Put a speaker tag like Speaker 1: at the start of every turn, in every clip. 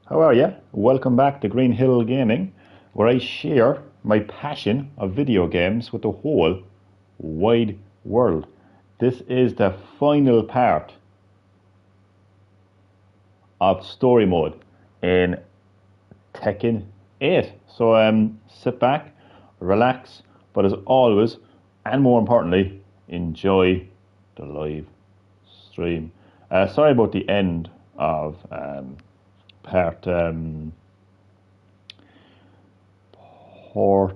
Speaker 1: How are you? Welcome back to Green Hill Gaming, where I share my passion of video games with the whole wide world. This is the final part of story mode in Tekken 8. So sit back, relax, but as always, and more importantly, enjoy the live stream. Sorry about the end of part port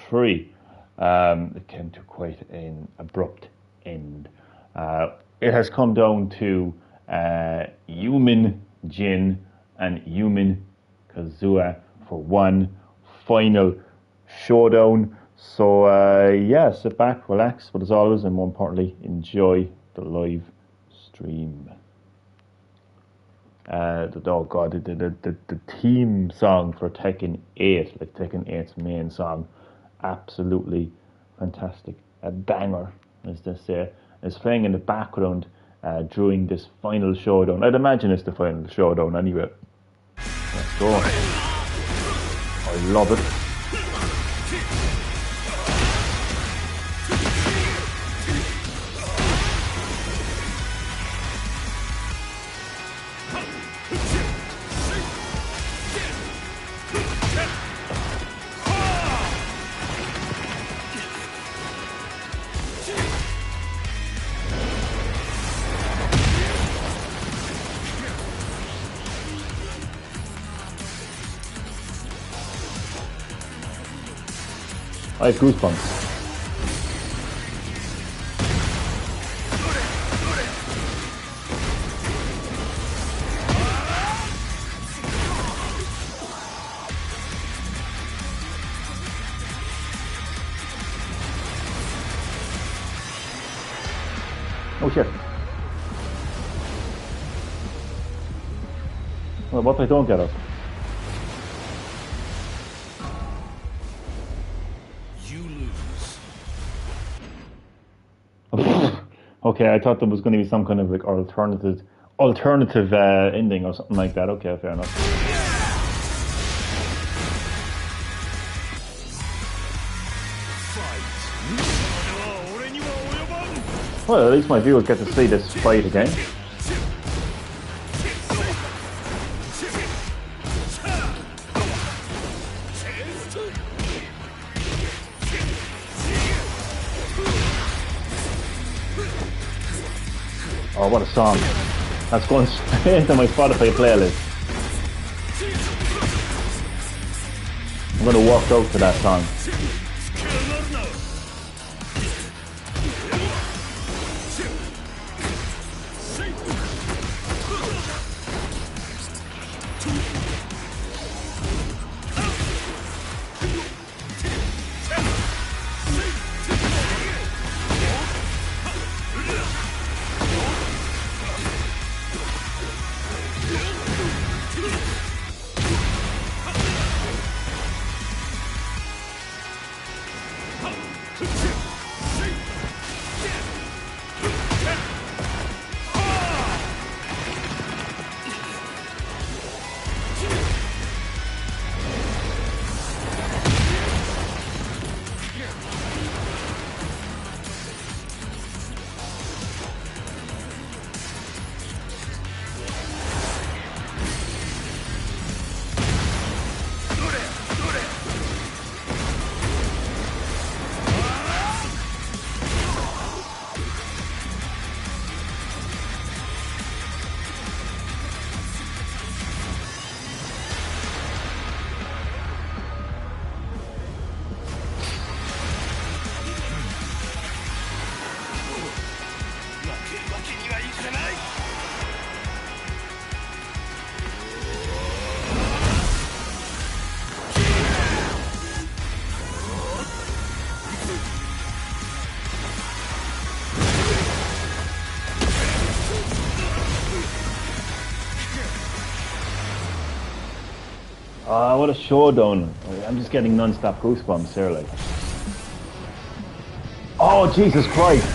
Speaker 1: 3. It came to quite an abrupt end. It has come down to human Jin and human Kazuha for one final showdown. So yeah, sit back, relax, but as always, and more importantly, enjoy the live stream. The theme song for Tekken 8, like Tekken 8's main song, absolutely fantastic. A banger, as they say, is playing in the background during this final showdown. I'd imagine it's the final showdown anyway. Let's go. I love it. I have goosebumps. Oh shit. Well, what if I don't get it? Okay, I thought there was going to be some kind of like alternative ending or something like that. Okay, fair enough. Well, at least my viewers get to see this fight again. Oh, what a song. That's going straight into my Spotify playlist. I'm going to walk out to that song. What a showdown. I'm just getting non-stop goosebumps here, like. Oh, Jesus Christ.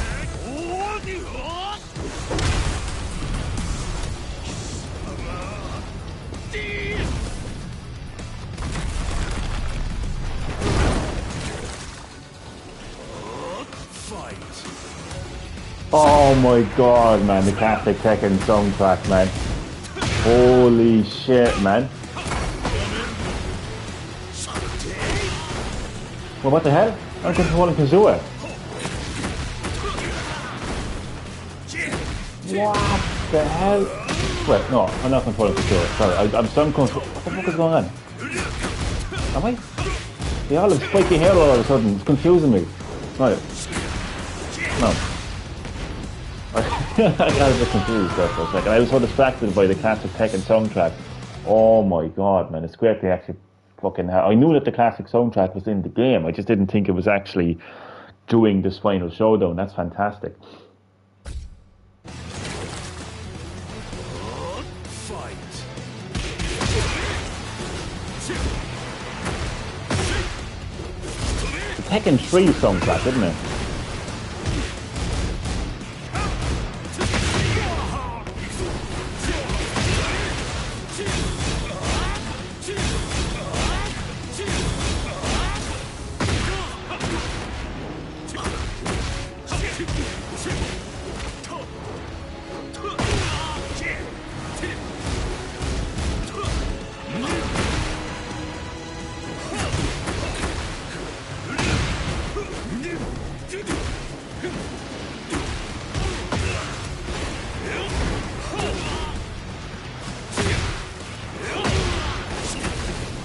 Speaker 1: Oh my god, man, the classic Tekken soundtrack, man. Holy shit, man. Well, what the hell? I'm controlling Kazooie. What the hell? Wait, no, I'm not controlling Kazooie. Sorry, I'm some control. What the fuck is going on? Am I? They all have spiky hair all of a sudden. It's confusing me. Right. No. I got a bit confused there for a second. I was so distracted by the classic Tekken soundtrack. Oh my god, man. It's great they actually fucking have. I knew that the classic soundtrack was in the game. I just didn't think it was actually doing this final showdown. That's fantastic. The Tekken 3 soundtrack, isn't it?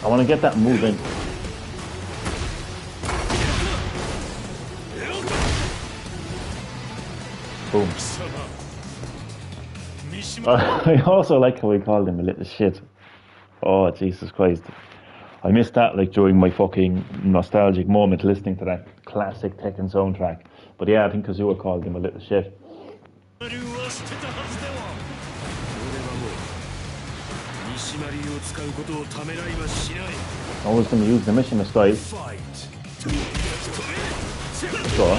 Speaker 1: I want to get that moving. Boom. I also like how we called him a little shit. Oh, Jesus Christ. I missed that like during my fucking nostalgic moment listening to that classic Tekken soundtrack. But yeah, I think Kazooie called him a little shit. Always going to use the mission style. Go on.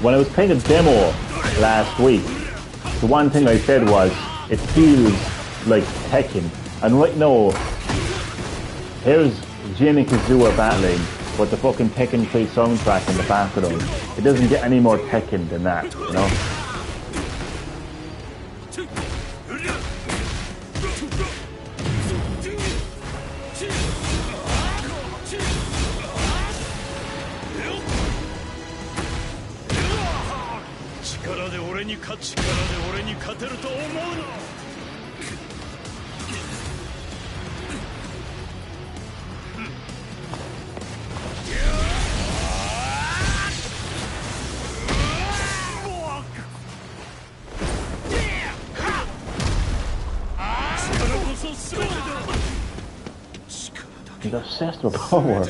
Speaker 1: When I was playing a demo last week, the one thing I said was, it feels like Tekken. And right now, here's Jin and Kazooie battling, but the fucking Tekken 3 soundtrack in the background. It doesn't get any more Tekken than that, you know? He's obsessed with power.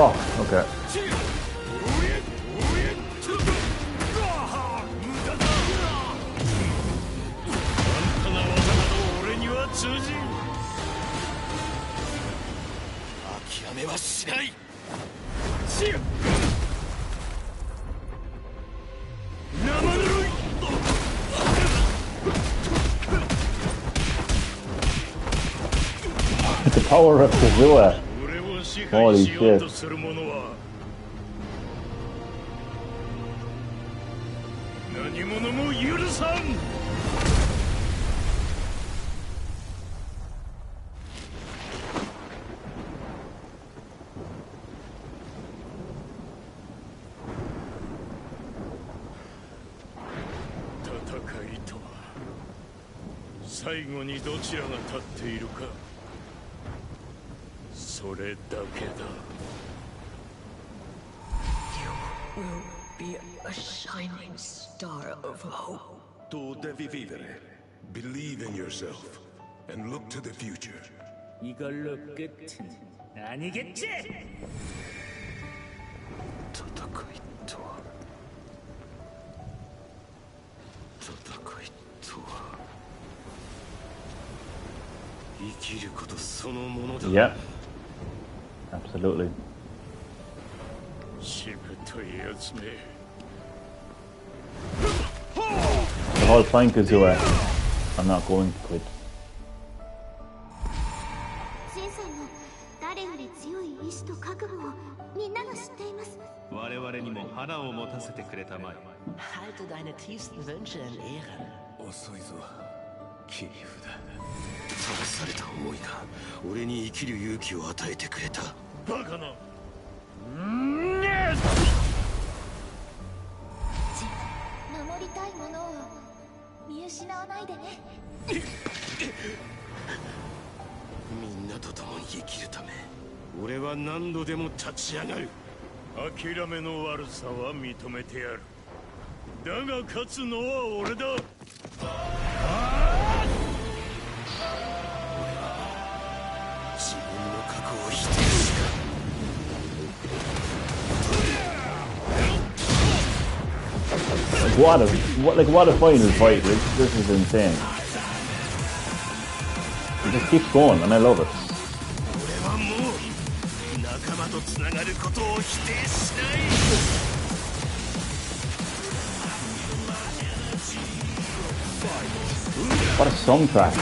Speaker 1: Oh, okay. The power of Kazuha. Holy shit.
Speaker 2: 何者も許さん。戦いとは最後にどちらが立っているか、それだけだ。
Speaker 3: You will be a shining star of hope.
Speaker 4: Tu devi vivere. Believe in yourself and look to the future.
Speaker 2: 이걸로 끝은 아니겠지?
Speaker 4: 戦いとは生きることそのものだ。
Speaker 1: Yeah. Absolutely.
Speaker 2: しぶといやつめ。
Speaker 1: The whole time, Kazuha. I'm not going to quit.
Speaker 5: シンさんの誰より強い意志と覚悟をみんなが知っています。
Speaker 6: 我々にも花を持たせてくれたまえ。
Speaker 3: Halte deine tiefsten Wünsche in Ehren.
Speaker 4: 遅いぞ切り札。正された思いが俺に生きる勇気を与えてくれた。
Speaker 2: バカな。
Speaker 5: 守りたいものを見失わないでね。
Speaker 4: みんなと共に生きるため俺は何度でも立ち上がる。
Speaker 2: 諦めの悪さは認めてやる。だが勝つのは俺だ。
Speaker 4: 自分の過去を否定した。
Speaker 1: What a final fight. This is insane. It just keeps going and I love it.
Speaker 4: 俺はもう仲間とつながることを否定しない。
Speaker 1: What a soundtrack.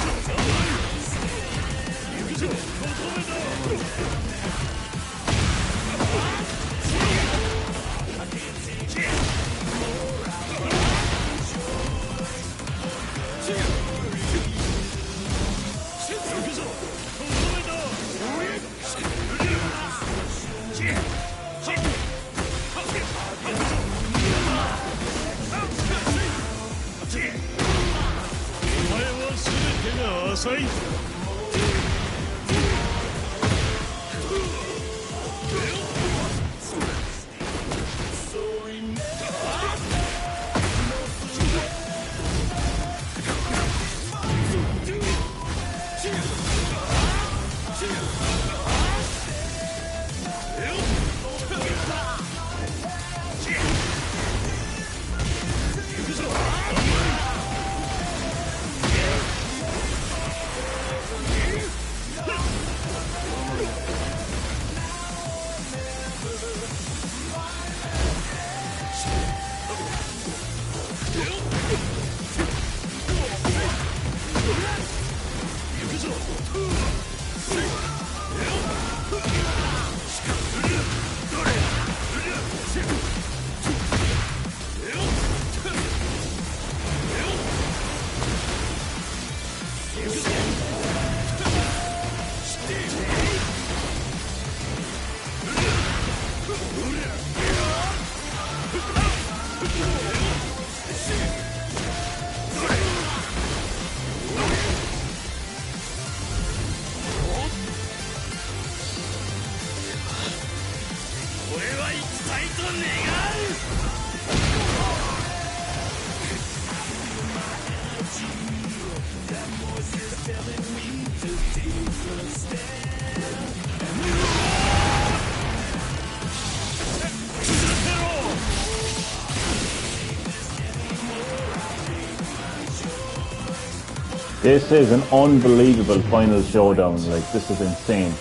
Speaker 1: This is an unbelievable final showdown. Like, this is insane.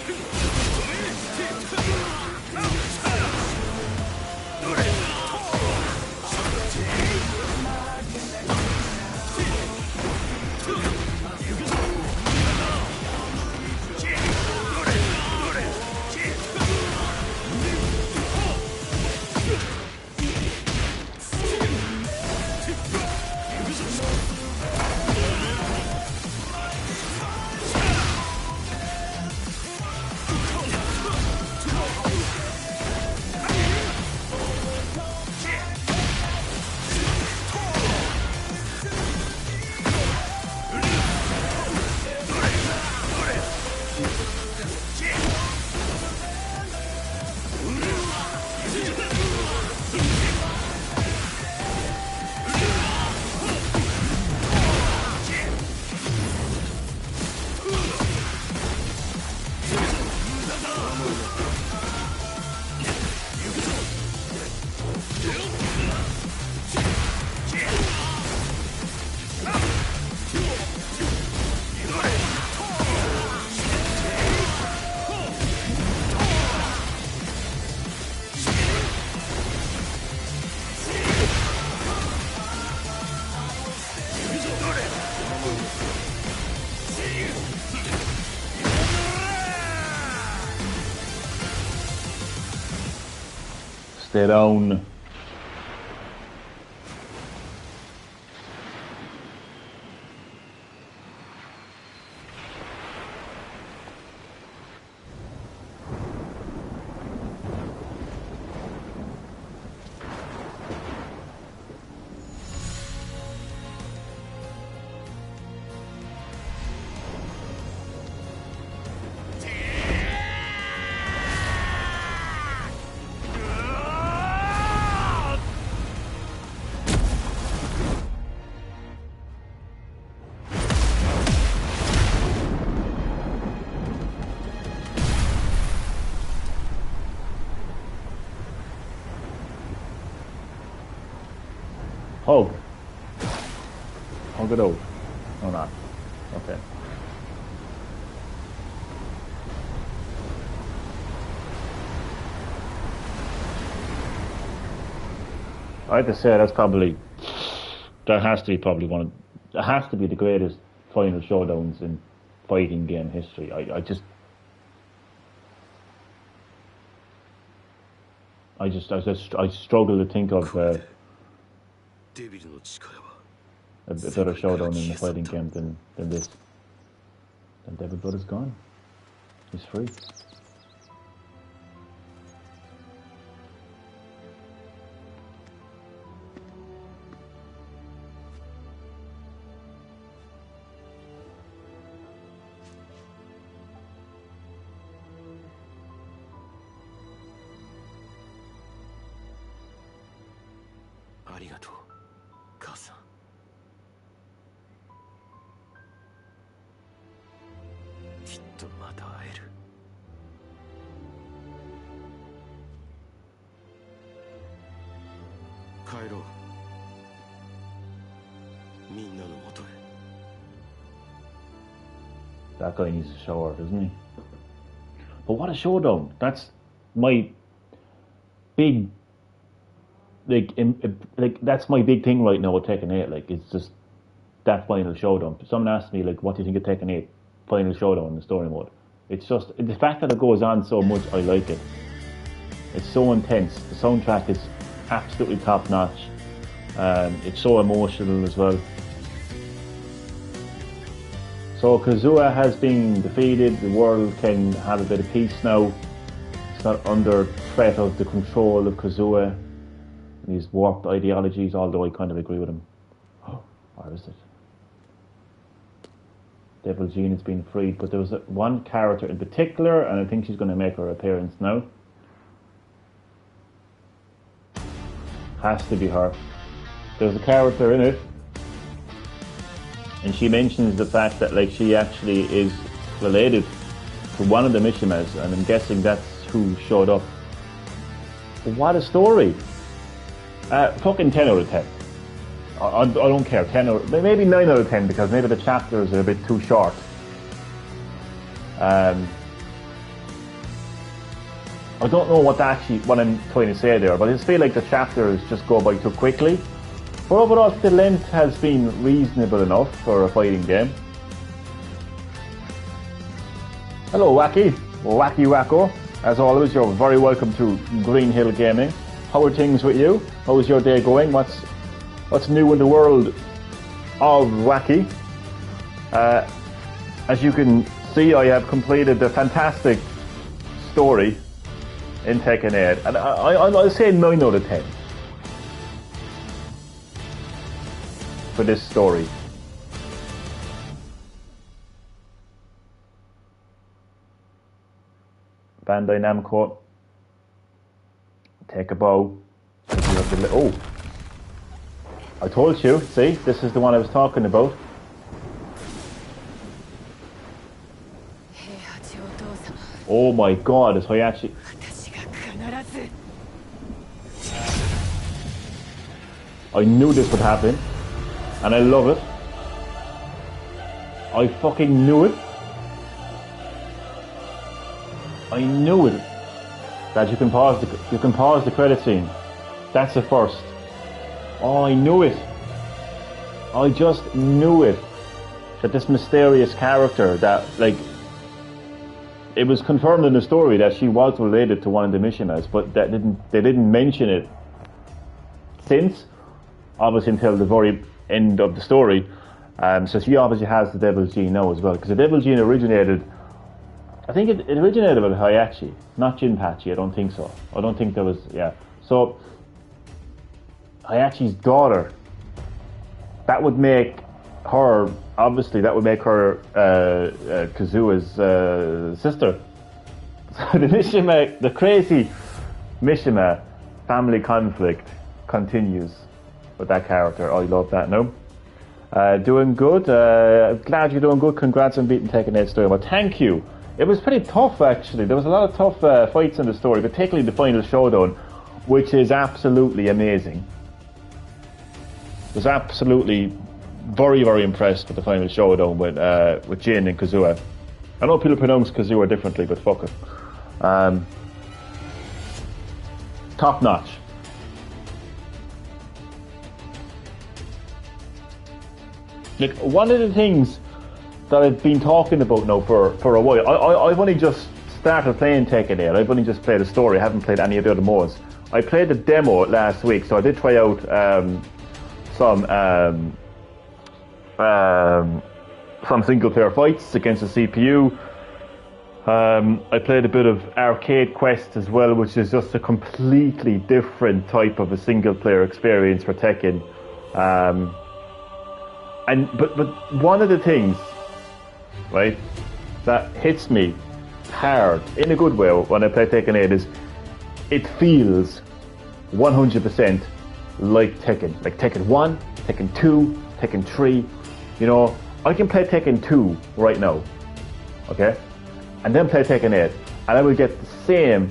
Speaker 1: Stay down. Hug. Hug it out. No, not. Okay. I have to say that has to be probably that has to be the greatest final showdowns in fighting game history. I struggle to think of a better showdown in the fighting game than this. And Devil Blood is gone. He's free.
Speaker 4: ありがとう、母さん。きっとまた会える。帰ろう。みんなのもとへ。
Speaker 1: That guy needs to show her, doesn't he? But what a showdown! That's my big, that's my big thing right now with Tekken 8. Like, it's just that final showdown. Someone asked me, like, what do you think of Tekken 8 final showdown in the story mode? It's just the fact that it goes on so much. I like it. It's so intense. The soundtrack is absolutely top notch. It's so emotional as well. So Kazuha has been defeated. The world can have a bit of peace now. It's not under threat of the control of Kazuha and his warped ideologies, although I kind of agree with him. Where is it? Devil Jean has been freed, but there was one character in particular, and I think she's going to make her appearance now. Has to be her. There's a character in it, and she mentions the fact that, like, she actually is related to one of the Mishimas, and I'm guessing that's who showed up. But what a story! Fucking 10 out of 10. I don't care, 10 out, maybe 9 out of 10, because maybe the chapters are a bit too short. I don't know what I'm trying to say there, but I just feel like the chapters just go by too quickly. But overall, the length has been reasonable enough for a fighting game. Hello, Wacky Wacko. As always, you're very welcome to Green Hill Gaming. How are things with you? How is your day going? What's new in the world of Wacky? As you can see, I have completed the fantastic story in Tekken 8, and I'll say 9 out of 10 for this story. Bandai Namco, take a bow. Oh, I told you, see, this is the one I was talking about. Oh my god, it's Hayachi. I knew this would happen, and I love it. I fucking knew it. I knew it. That you can pause the credit scene. That's a first. Oh, I knew it. I just knew it. That this mysterious character that, like, it was confirmed in the story that she was related to one of the Mishimas, but they didn't mention it since, obviously until the very end of the story. So she obviously has the Devil's Gene now as well, because the Devil's Gene originated, I think it originated with Hayachi, not Jinpachi. I don't think so. I don't think there was, yeah. So Hayachi's daughter, that would make her, obviously that would make her Kazua's sister. So the Mishima, the crazy Mishima family conflict continues with that character. I love that, no? Doing good. Glad you're doing good. Congrats on beating Tekken 8 story. Well, thank you. It was pretty tough, actually. There was a lot of tough fights in the story, particularly the final showdown, which is absolutely amazing. I was absolutely very, very impressed with the final showdown with Jin and Kazuya. I know people pronounce Kazuya differently, but fuck it. Top notch. Like, one of the things that I've been talking about now for a while, I've only just started playing Tekken 8. I've only just played the story. I haven't played any of the other modes. I played the demo last week, so I did try out some single player fights against the CPU. I played a bit of Arcade Quest as well, which is just a completely different type of a single player experience for Tekken. But one of the things, right, that hits me hard in a good way when I play Tekken 8 is it feels 100% like Tekken. Like Tekken 1, Tekken 2, Tekken 3. You know, I can play Tekken 2 right now, okay? And then play Tekken 8, and I will get the same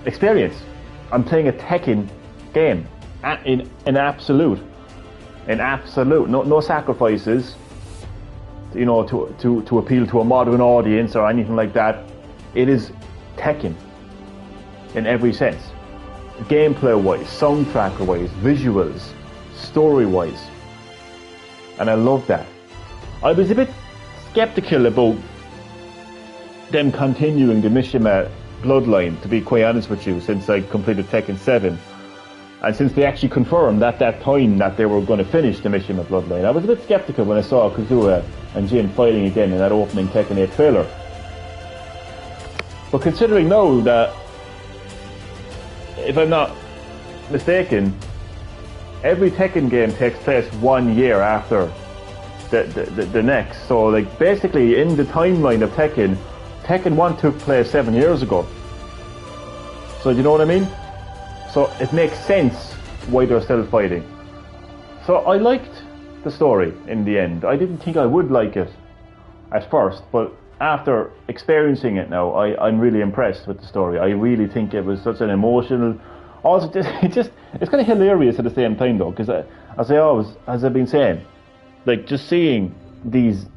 Speaker 1: experience. I'm playing a Tekken game in absolute, no sacrifices, you know, to appeal to a modern audience or anything like that. It is Tekken in every sense, gameplay-wise, soundtrack-wise, visuals, story-wise, and I love that. I was a bit skeptical about them continuing the Mishima bloodline, to be quite honest with you, since I completed Tekken 7. And since they actually confirmed at that time that they were going to finish the Mishima bloodline, I was a bit skeptical when I saw Kazuya and Jin fighting again in that opening Tekken 8 trailer. But considering now that, if I'm not mistaken, every Tekken game takes place 1 year after the next. So, like, basically in the timeline of Tekken 1 took place 7 years ago. So, you know what I mean? So it makes sense why they're still fighting. So I liked the story in the end. I didn't think I would like it at first, but after experiencing it now, I'm really impressed with the story. I really think it was such an emotional. Also, it's kind of hilarious at the same time though, because as I've been saying, like, just seeing these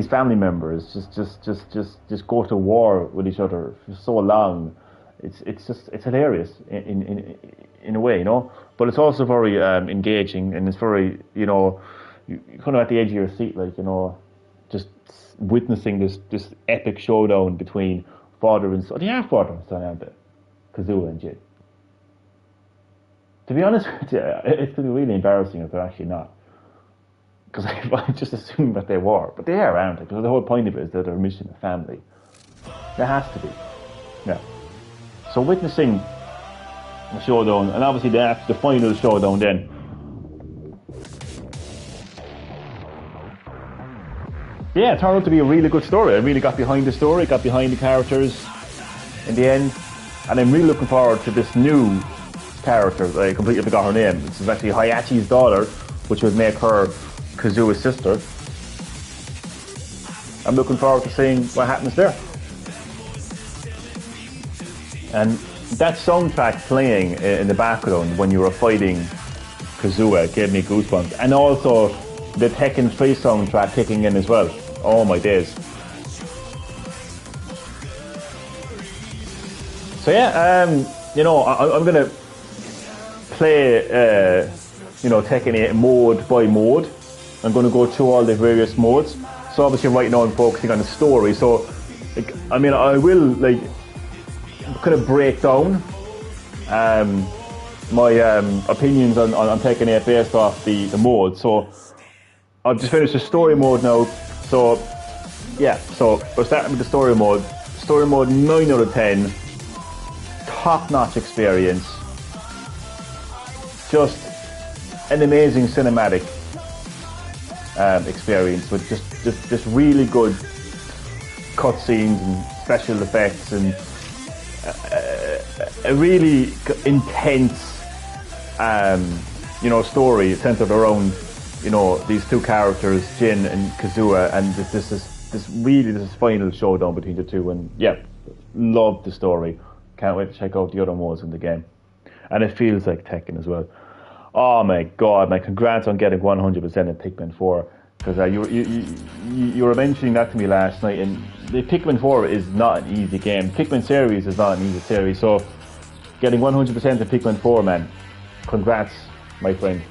Speaker 1: family members just go to war with each other for so long. It's hilarious in a way, you know, but it's also very engaging, and it's very, you know, you kind of at the edge of your seat, like, you know, just witnessing this epic showdown between father and son. They are father and son, aren't they? Kazuya and Jin. To be honest with you, it's going to be really embarrassing if they're actually not, because I just assumed that they were, but they are, aren't they? Because the whole point of it is that they're missing a family. There has to be, yeah. So witnessing the showdown, and obviously the final showdown then. Yeah, it turned out to be a really good story. I really got behind the story, got behind the characters in the end, and I'm really looking forward to this new character. I completely forgot her name. This is actually Hayachi's daughter, which would make her Kazuya's sister. I'm looking forward to seeing what happens there. And that soundtrack playing in the background when you were fighting Kazuya gave me goosebumps. And also the Tekken 3 soundtrack kicking in as well. Oh my days. So yeah, you know, I'm going to play, you know, Tekken 8 mode by mode. I'm going to go through all the various modes. So obviously right now I'm focusing on the story. So, like, I mean, I will like kind of break down my opinions on Tekken 8 based off the mode. So I've just finished the story mode now. So yeah, so we're starting with the story mode. Story mode 9 out of 10. Top-notch experience. Just an amazing cinematic experience with just really good cutscenes and special effects and a really intense story centered around these two characters, Jin and Kazuya, and this final showdown between the two. And yeah, love the story. Can't wait to check out the other modes in the game. And it feels like Tekken as well. Oh my god, my congrats on getting 100% in Pikmin 4. Because you were mentioning that to me last night, and the Pikmin 4 is not an easy game. Pikmin series is not an easy series, so getting 100% in Pikmin 4, man, congrats, my friend.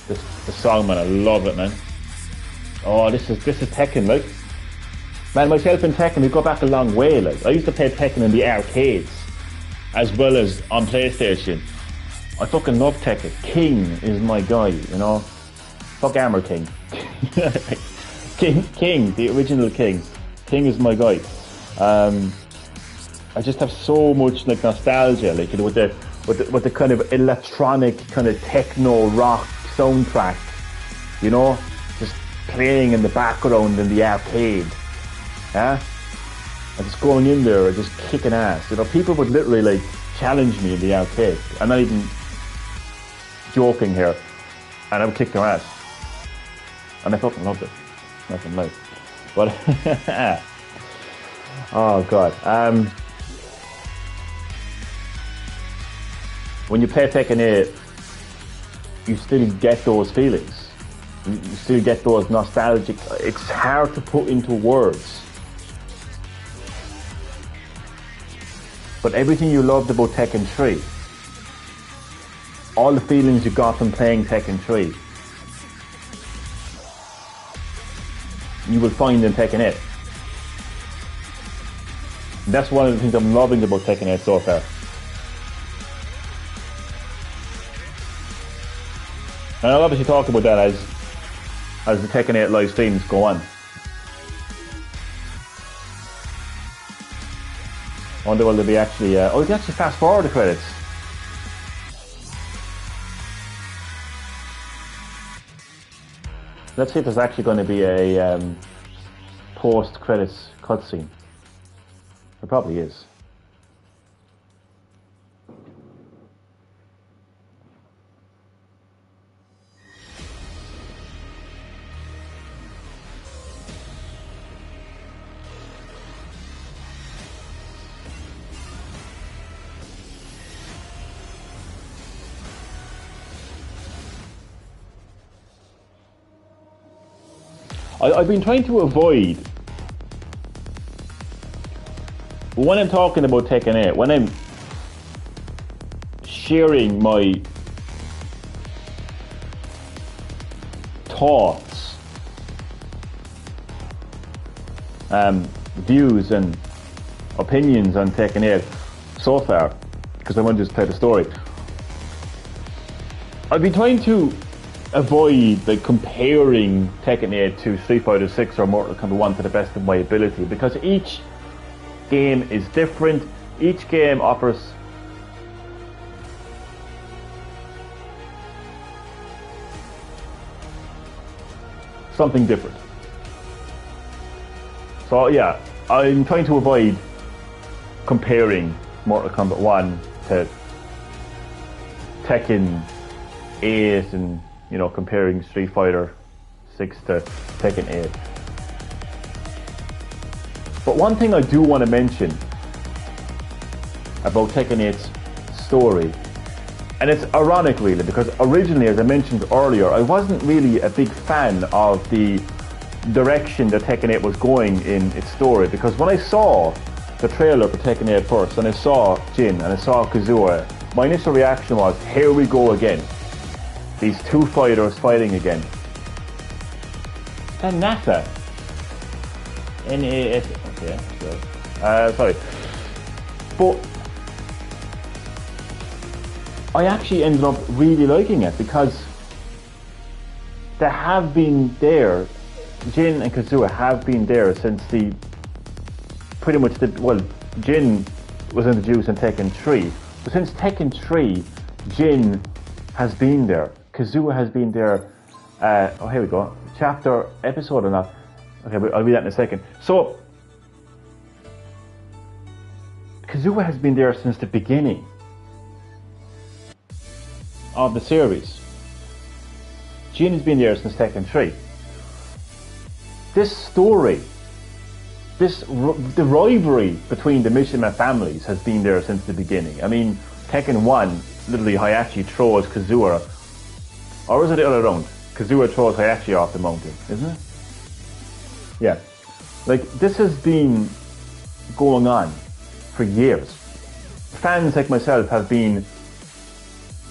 Speaker 1: The song, man, I love it, man. Oh, this is Tekken, like. Man, myself and Tekken, we go back a long way, like. I used to play Tekken in the arcades, as well as on PlayStation. I fucking love Tekken. King is my guy, you know. Fuck Armor King. King, the original King. King is my guy. I just have so much like nostalgia, like with the kind of electronic kind of techno rock soundtrack, just playing in the background in the arcade. Yeah? And just going in there and just kicking ass. People would literally like challenge me in the arcade. I'm not even joking here. And I would kick their ass. And I fucking loved it. Nothing like. But oh god. When you play Tekken 8, you still get those feelings. You still get those nostalgic. It's hard to put into words. But everything you loved about Tekken 3, all the feelings you got from playing Tekken 3, you will find in Tekken 8. That's one of the things I'm loving about Tekken 8 so far. And I'll obviously talk about that as the Tekken 8 live streams go on. I wonder will there be actually... you can actually fast forward the credits. Let's see if there's actually going to be a post-credits cutscene. There probably is. I've been trying to avoid, when I'm talking about Tekken 8, when I'm sharing my thoughts, views and opinions on Tekken 8 so far, because I want to just play the story, I've been trying to avoid like comparing Tekken 8 to Street Fighter 6 or Mortal Kombat 1 to the best of my ability, because each game is different. Each game offers something different. So yeah, I'm trying to avoid comparing Mortal Kombat 1 to Tekken 8 and comparing Street Fighter 6 to Tekken 8. But one thing I do want to mention about Tekken 8's story, and it's ironic really, because originally, as I mentioned earlier, I wasn't really a big fan of the direction that Tekken 8 was going in its story, because when I saw the trailer for Tekken 8 first, and I saw Jin and I saw Kazuya, my initial reaction was, here we go again. These two fighters fighting again. Then Nata NAS. Okay, sorry. But I actually ended up really liking it because they have been there. Jin and Kazuha have been there since Jin was introduced in Tekken 3. But since Tekken 3, Jin has been there. Kazuha has been there. Here we go. Episode or not. Okay, I'll read that in a second. So, Kazuha has been there since the beginning of the series. Jin has been there since Tekken 3. This story, the rivalry between the Mishima families has been there since the beginning. I mean, Tekken 1, literally Hayashi throws Kazuha, or is it the other way around? Kazuha throws Hayashi off the mountain, isn't it? Yeah. Like, this has been going on for years. Fans like myself have been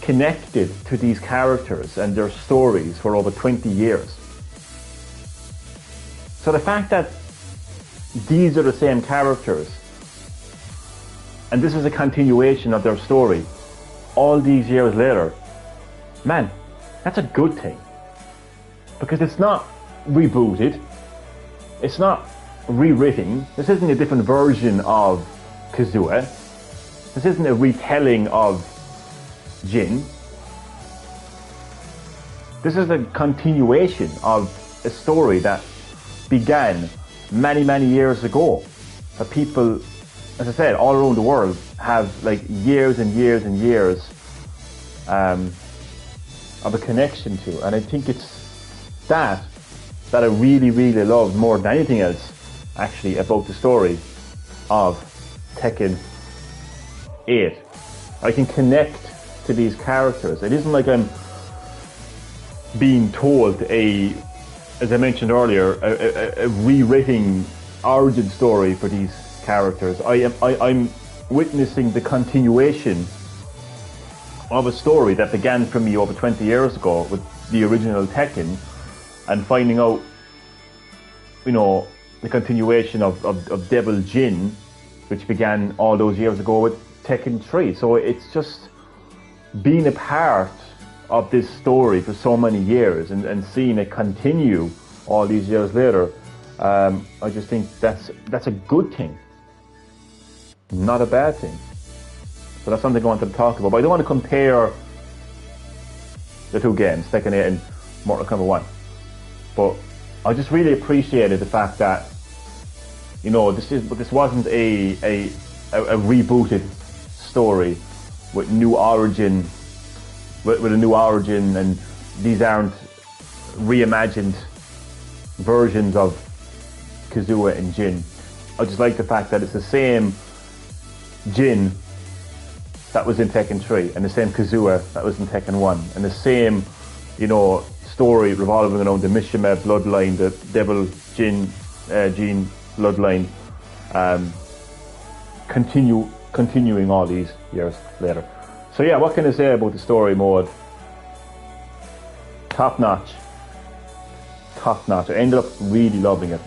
Speaker 1: connected to these characters and their stories for over 20 years. So the fact that these are the same characters and this is a continuation of their story all these years later, man, that's a good thing. Because it's not rebooted, it's not rewritten, this isn't a different version of Kazuha, this isn't a retelling of Jin. This is a continuation of a story that began many years ago. That people, as I said, all around the world have like years and years and years of a connection to. And I think it's that I really loved more than anything else actually about the story of Tekken 8. I can connect to these characters. It isn't like I'm being told as I mentioned earlier, a rewritten origin story for these characters. I'm witnessing the continuation of a story that began for me over 20 years ago with the original Tekken, and finding out, the continuation of Devil Jin, which began all those years ago with Tekken 3. So it's just being a part of this story for so many years and seeing it continue all these years later. I just think that's a good thing, not a bad thing. So that's something I wanted to talk about. But I don't want to compare the two games, Tekken 8 and Mortal Kombat 1. But I just really appreciated the fact that this wasn't a rebooted story with new origin. With a new origin, and these aren't reimagined versions of Kazuha and Jin. I just like the fact that it's the same Jin that was in Tekken 3 and the same Kazuha that was in Tekken 1 and the same, story revolving around the Mishima bloodline, the Devil Jin bloodline, continuing all these years later. So yeah, what can I say about the story mode? Top notch. I ended up really loving it.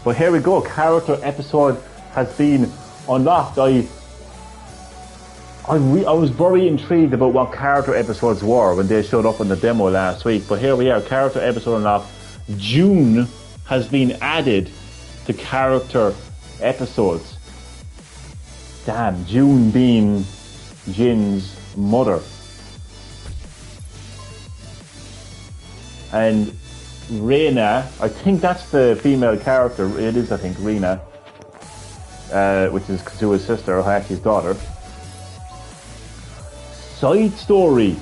Speaker 1: But here we go, character episode has been unlocked. I was very intrigued about what character episodes were when they showed up in the demo last week. But here we are, character episode unlocked. June has been added to character episodes. Damn, June being Jin's mother. And Reina, I think that's the female character. It is, I think, Reina, which is Kazuha's sister, or Hayashi's daughter. Side story.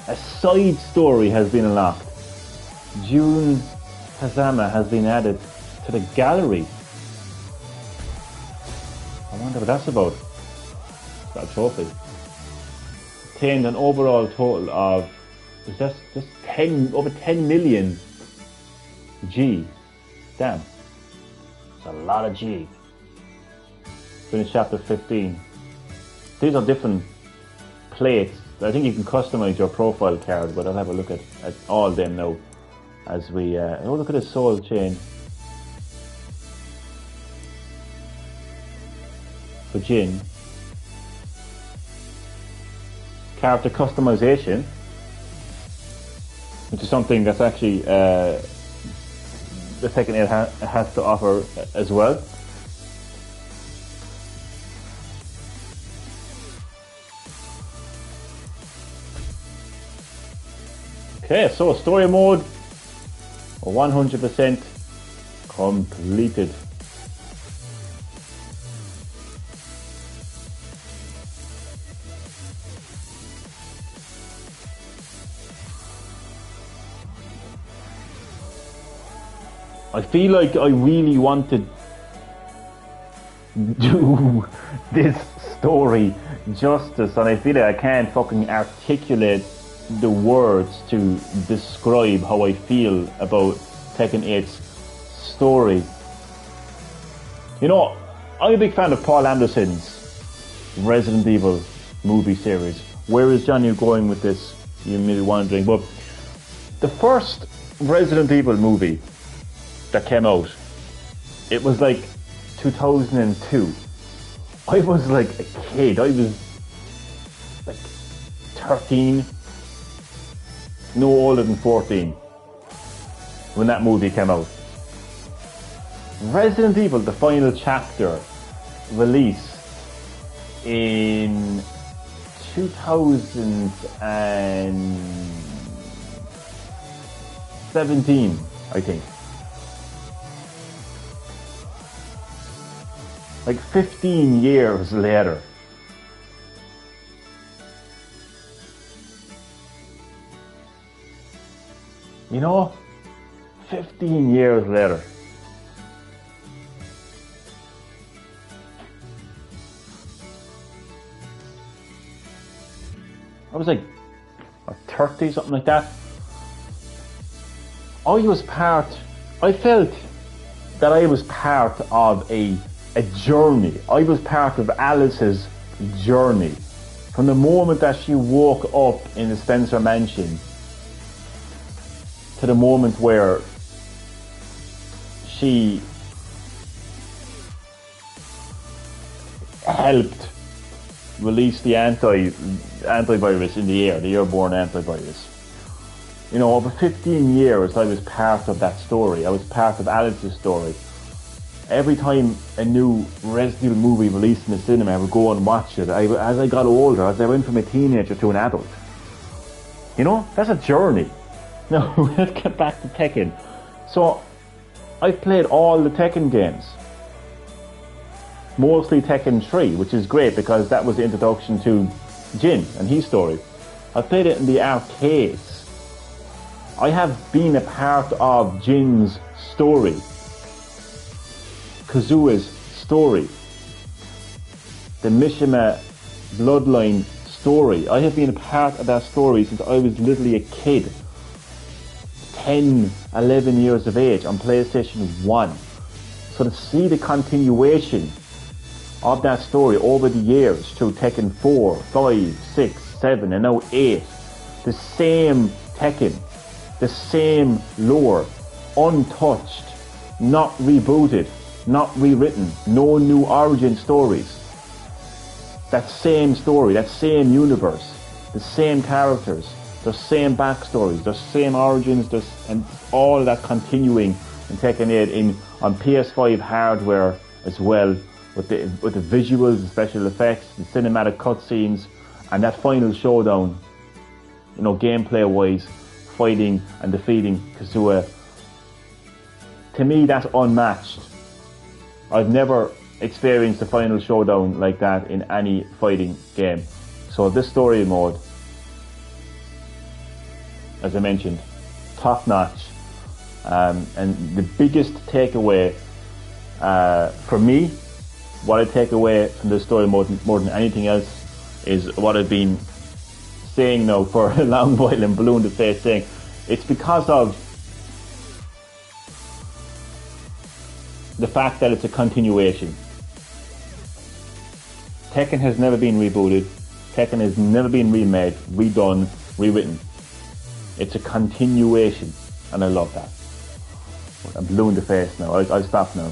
Speaker 1: A side story has been unlocked. Jun Kazama has been added to the gallery. I wonder what that's about. It's got a trophy. Obtained an overall total of just over 10 million G. Damn. It's a lot of G. Finished chapter 15. These are different plates. I think you can customize your profile card, but I'll have a look at all them now as we... oh, look at this soul chain. for Jin. Character customization, which is something that's actually the Tekken 8 has to offer as well. Okay, so story mode 100% completed. I feel like I really want to do this story justice, and I feel like I can't fucking articulate the words to describe how I feel about Tekken 8's story. You know, I'm a big fan of Paul Anderson's Resident Evil movie series. Where is Johnny going with this? You may be wondering. But the first Resident Evil movie that came out, it was like 2002. I was like a kid. I was like 13, no older than 14 when that movie came out. Resident Evil, the final chapter, released in 2017, I think. Like 15 years later. You know, 15 years later. I was like 30, something like that. I felt that I was part of a journey. I was part of Alice's journey. From the moment that she woke up in the Spencer mansion to the moment where she helped release the antivirus in the air, the airborne antivirus. You know, over 15 years I was part of that story. I was part of Alice's story. Every time a new Resident Evil movie released in the cinema, I would go and watch it. As I got older, as I went from a teenager to an adult. You know, that's a journey. Now, let's get back to Tekken. So, I've played all the Tekken games. Mostly Tekken 3, which is great because that was the introduction to Jin and his story. I played it in the arcades. I have been a part of Jin's story. Kazuya's story, the Mishima bloodline story. I have been a part of that story since I was literally a kid, 10, 11 years of age on PlayStation 1. So to see the continuation of that story over the years through Tekken 4, 5, 6, 7 and now 8, the same Tekken, the same lore, untouched, not rebooted, not rewritten, no new origin stories. That same story, that same universe, the same characters, the same backstories, the same origins, and all that continuing in Tekken 8 on PS5 hardware as well, with the visuals, the special effects, the cinematic cutscenes, and that final showdown, you know, gameplay wise, fighting and defeating Kazuya. To me, that's unmatched. I've never experienced a final showdown like that in any fighting game. So this story mode, as I mentioned, top notch. And the biggest takeaway for me, what I take away from this story more than anything else, is what I've been saying now for a long while and Balloon the Face saying. It's because of the fact that it's a continuation. Tekken has never been rebooted. Tekken has never been remade, redone, rewritten. It's a continuation, and I love that. I'm blue in the face now. I'll stop now.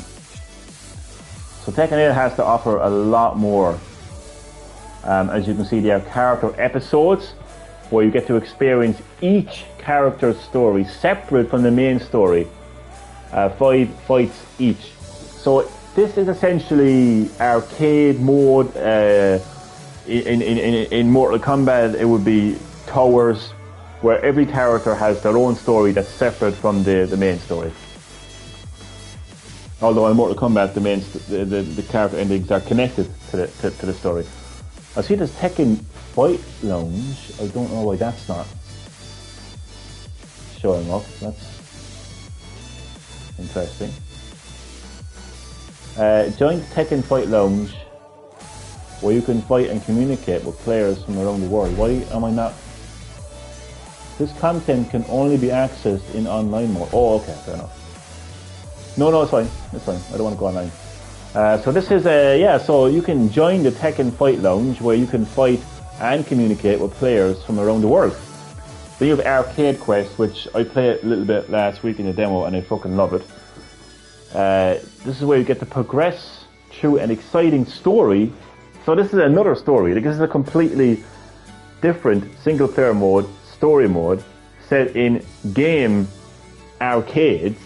Speaker 1: So Tekken 8 has to offer a lot more. As you can see, they have character episodes where you get to experience each character's story separate from the main story. 5 fights each. So this is essentially arcade mode. In Mortal Kombat, it would be towers, where every character has their own story that's separate from the main story. Although in Mortal Kombat, the character endings are connected to the story. I see this Tekken Fight Lounge. I don't know why that's not showing up. That's interesting. Join Tekken Fight Lounge, where you can fight and communicate with players from around the world. Why am I not? This content can only be accessed in online mode. Oh, okay, fair enough. No, it's fine. It's fine. I don't want to go online. So this is so you can join the Tekken Fight Lounge, where you can fight and communicate with players from around the world. Then you have Arcade Quest, which I played a little bit last week in the demo, and I fucking love it. This is where you get to progress through an exciting story. So this is another story. Like, this is a completely different single-player mode, story mode, set in game arcades.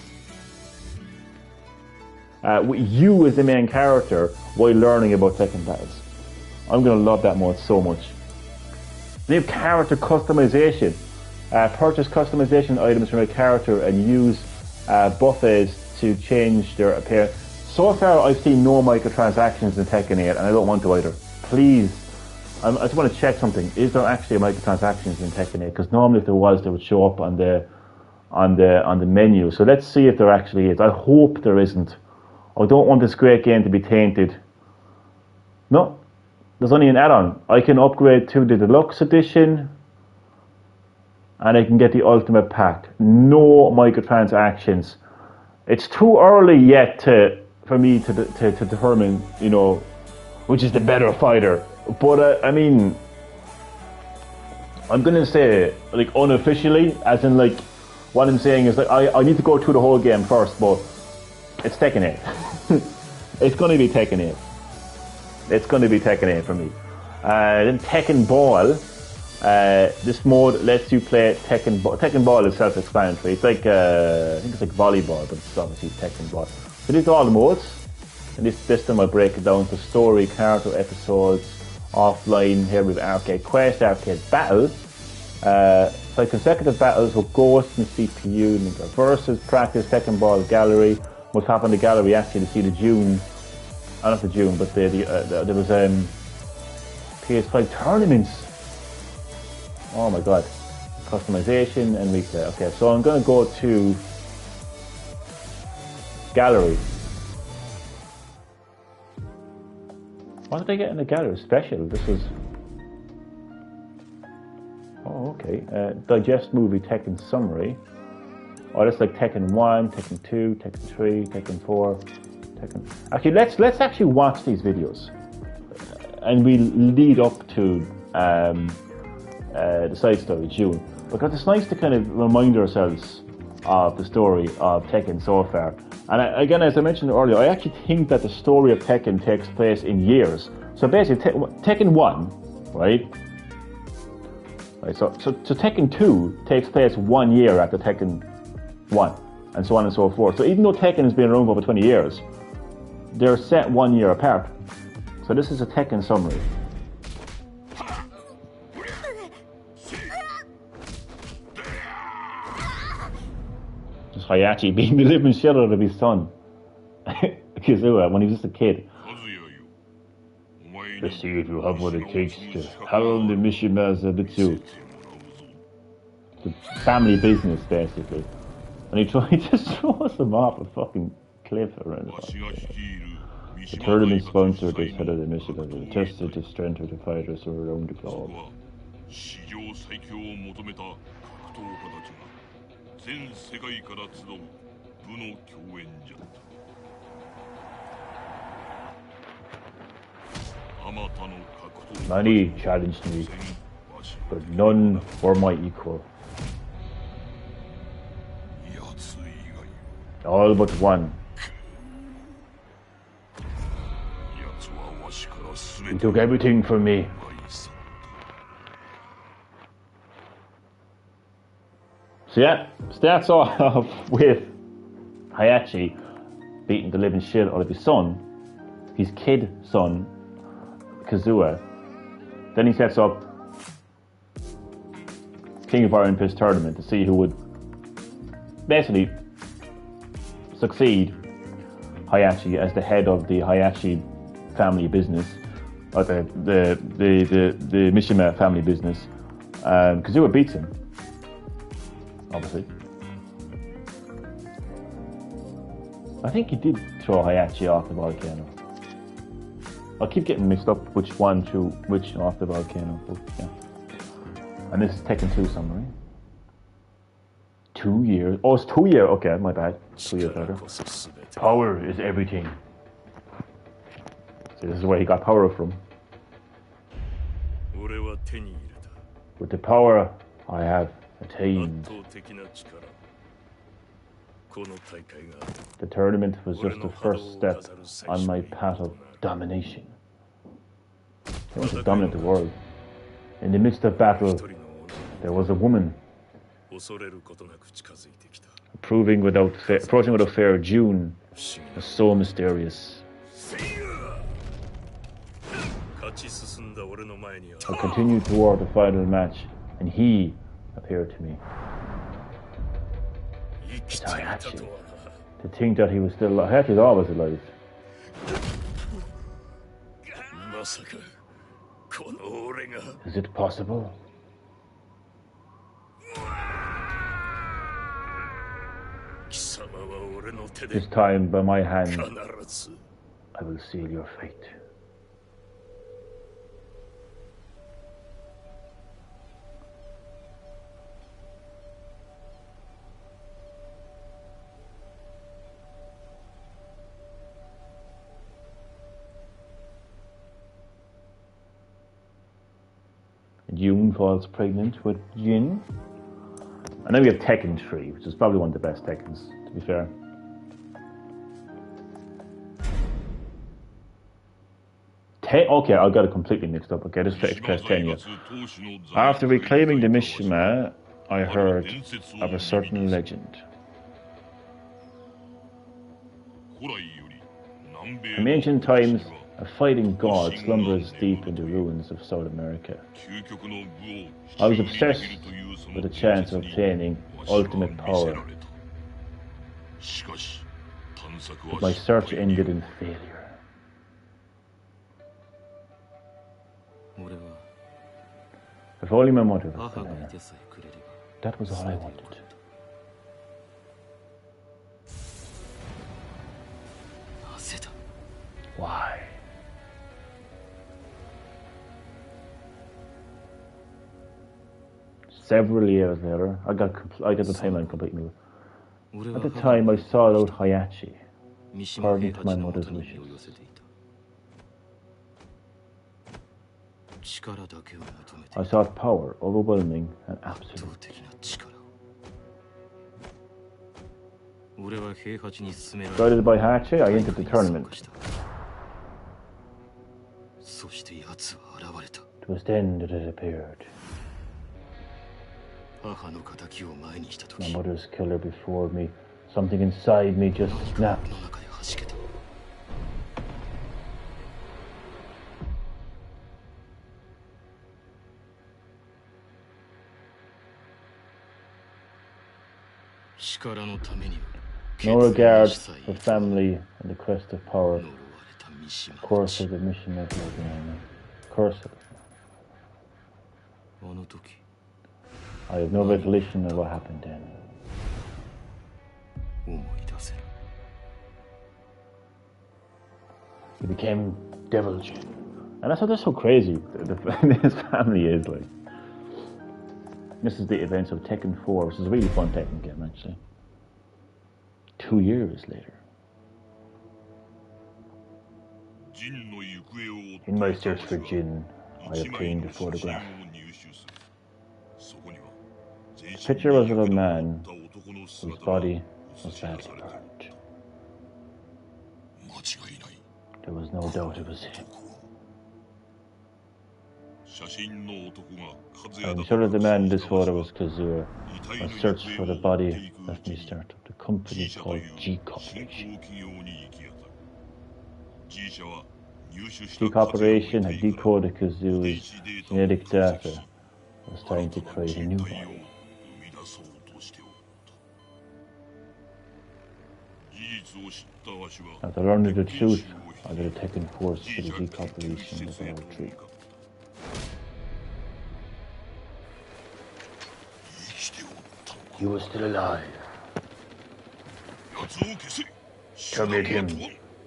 Speaker 1: With you as the main character while learning about Tekken battles. I'm going to love that mode so much. They have character customization. Purchase customization items from a character and use buffets to change their appearance. So far I've seen no microtransactions in Tekken 8, and I don't want to either. Please, I just want to check something. Is there actually microtransactions in Tekken 8? Because normally if there was, they would show up on the menu. So let's see if there actually is. I hope there isn't. I don't want this great game to be tainted. No, there's only an add-on. I can upgrade to the deluxe edition, and I can get the ultimate pack. No microtransactions. It's too early yet for me to determine, which is the better fighter. But I mean, I'm gonna say, like, unofficially, as in, like, what I'm saying is, like, I need to go through the whole game first, but it's Tekken 8. It's going to be Tekken 8. It's going to be Tekken 8 for me. Then Tekken Ball. This mode lets you play Tekken Ball. Tekken Ball is self-explanatory. It's like, I think it's like volleyball, but it's obviously Tekken Ball. So these are all the modes. In this system, I break it down to story, character episodes, offline. Here we have Arcade Quest, Arcade Battle. Like consecutive battles with Ghost and CPU, and versus, practice, Tekken Ball Gallery. What's happened in the gallery actually to see the June, not the June, but there was PS5 tournaments. Oh my god. Customization and replay. Okay, so I'm going to go to gallery. What did I get in the gallery? Special. This is... Oh, okay. Digest movie Tekken summary. Oh, that's like Tekken 1, Tekken 2, Tekken 3, Tekken 4, Tekken... Actually, let's actually watch these videos. And we'll lead up to the side story, June. Because it's nice to kind of remind ourselves of the story of Tekken so far. And again, as I mentioned earlier, I actually think that the story of Tekken takes place in years. So basically, Tekken 1, right? So Tekken 2 takes place 1 year after Tekken 1, and so on and so forth. So even though Tekken has been around for over 20 years, they're set 1 year apart. So this is a Tekken summary. Just Hayachi being the living shit out of his son. Kazua, when he was just a kid. Let's see if you have what it takes to harm the Mishima Zabutsu. The family business, basically. And he just throws them off a fucking cliff around the fucking thing. The tournament sponsored is head of the Mishima, tested the strength of the fighters around the globe. Many challenged me, but none were my equal. All but one. He took everything from me. So yeah, starts off with Hayachi beating the living shit out of his son, his kid son, Kazuya. Then he sets up King of Iron Fist tournament to see who would basically succeed Hayachi as the head of the Hayachi family business, or the Mishima family business. Kazuya beats him, obviously. I think he did throw Hayachi off the volcano. I keep getting mixed up which one threw which off the volcano. But yeah. And this is Tekken 2 summary. 2 years. Oh, it's 2 years. Okay, my bad. 2 years later. Power is everything. See, this is where he got power from. With the power I have attained. The tournament was just the first step on my path of domination. I want to dominate the world. In the midst of battle, there was a woman. Approaching without fear, June was so mysterious. I continued toward the final match, and he appeared to me. It's Hayachi. To think that he was still alive. Hayachi's always alive. Is it possible? This time, by my hand, I will seal your fate. June falls pregnant with Jin. And then we have Tekken 3, which is probably one of the best Tekkens, to be fair. Okay, I got it completely mixed up. Okay, this is Express 10 years. After reclaiming the Mishima, I heard of a certain legend. From ancient times, a fighting god slumbers deep in the ruins of South America. I was obsessed with the chance of obtaining ultimate power, but my search ended in failure. If only my mother was still there. That was all I wanted. Why? Several years later, I got the timeline completely. At the time, I sought out Hayachi, according to my mother's wishes. I sought power, overwhelming and absolute. Guided by Hayachi, I entered the tournament. It was then that it appeared. My mother's killer before me. Something inside me just snapped. No regard for family and the quest of power. Course of the mission of course of I have no recollection of what happened then. He became Devil Jin. And that's so crazy this family is like. This is the events of Tekken 4, which is a really fun Tekken game actually. 2 years later. In my search for Jin, I obtained a photograph. The picture was of a man whose body was badly burned. There was no doubt it was him. I'm sure that the man in this photo was Kazuya. I searched for the body. Let me start up the company called G Corporation. G Corporation had decoded Kazuya's genetic data. Was trying to create a new body. After learning the truth of the Tekken force for the G Corporation was all true. He was still alive. Terminate him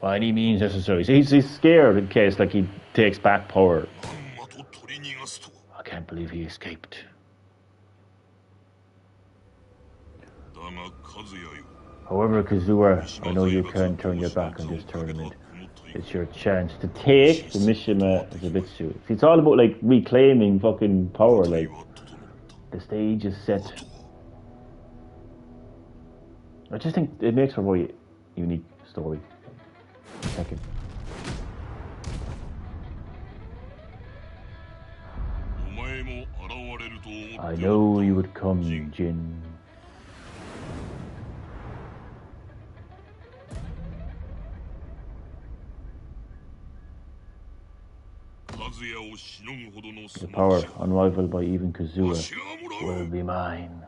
Speaker 1: by any means necessary. So he's scared in case like he takes back power. I can't believe he escaped. However, Kazuya, I know you can't turn your back on this tournament. It's your chance to take the Mishima Zebitsu. It's all about like reclaiming fucking power. Like the stage is set. I just think it makes for a very unique story. Tekken. I know you would come, Jin. The power unrivaled by even Kazuya will be mine.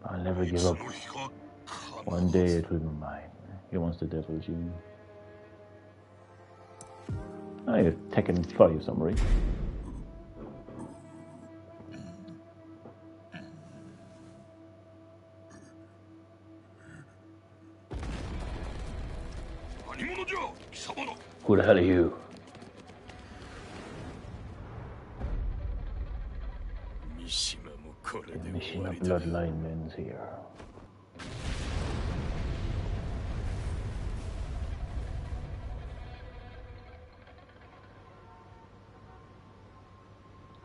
Speaker 1: I'll never give up. One day it will be mine. He wants the Devil's Union. I have Tekken 5 summary. Who the hell are you? The Mishima bloodline ends here.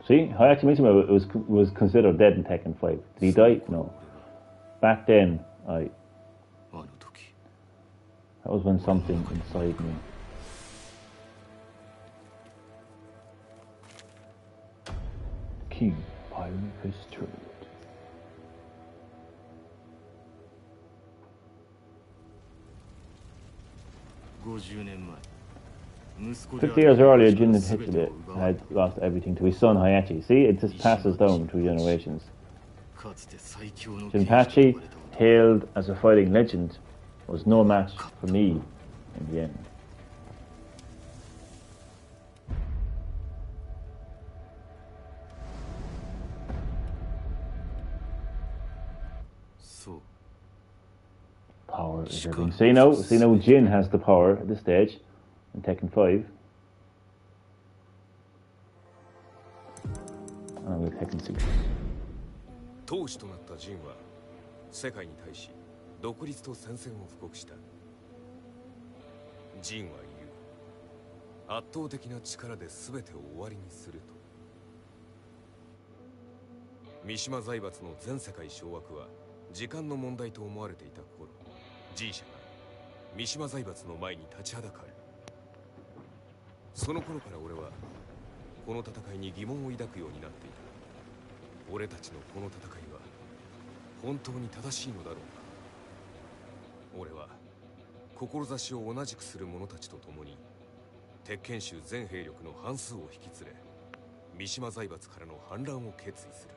Speaker 1: See, Hayashi Mishima was considered dead in Tekken 5. Did he die? No. Back then, that was when something inside me. King Pyronicus Turret. "50 years earlier, Jin had lost everything to his son Hayashi." See, it just passes down through generations. Jinpachi, hailed as a fighting legend, was no match for me in the end. Power is everything. See now Jin has the power at this stage in Tekken 5. And with Tekken 6.
Speaker 4: 当主となったジンは世界に対し独立と宣戦を布告した。ジンは言う。圧倒的な力で全てを終わりにすると。三島財閥の全世界掌握は時間の問題と思われていた頃、G 社が三島財閥の前に立ちはだかる。その頃から俺はこの戦いに疑問を抱くようになっていた。俺たちのこの戦いは本当に正しいのだろうか。俺は志を同じくする者たちと共に鉄拳衆全兵力の半数を引き連れ三島財閥からの反乱を決意する。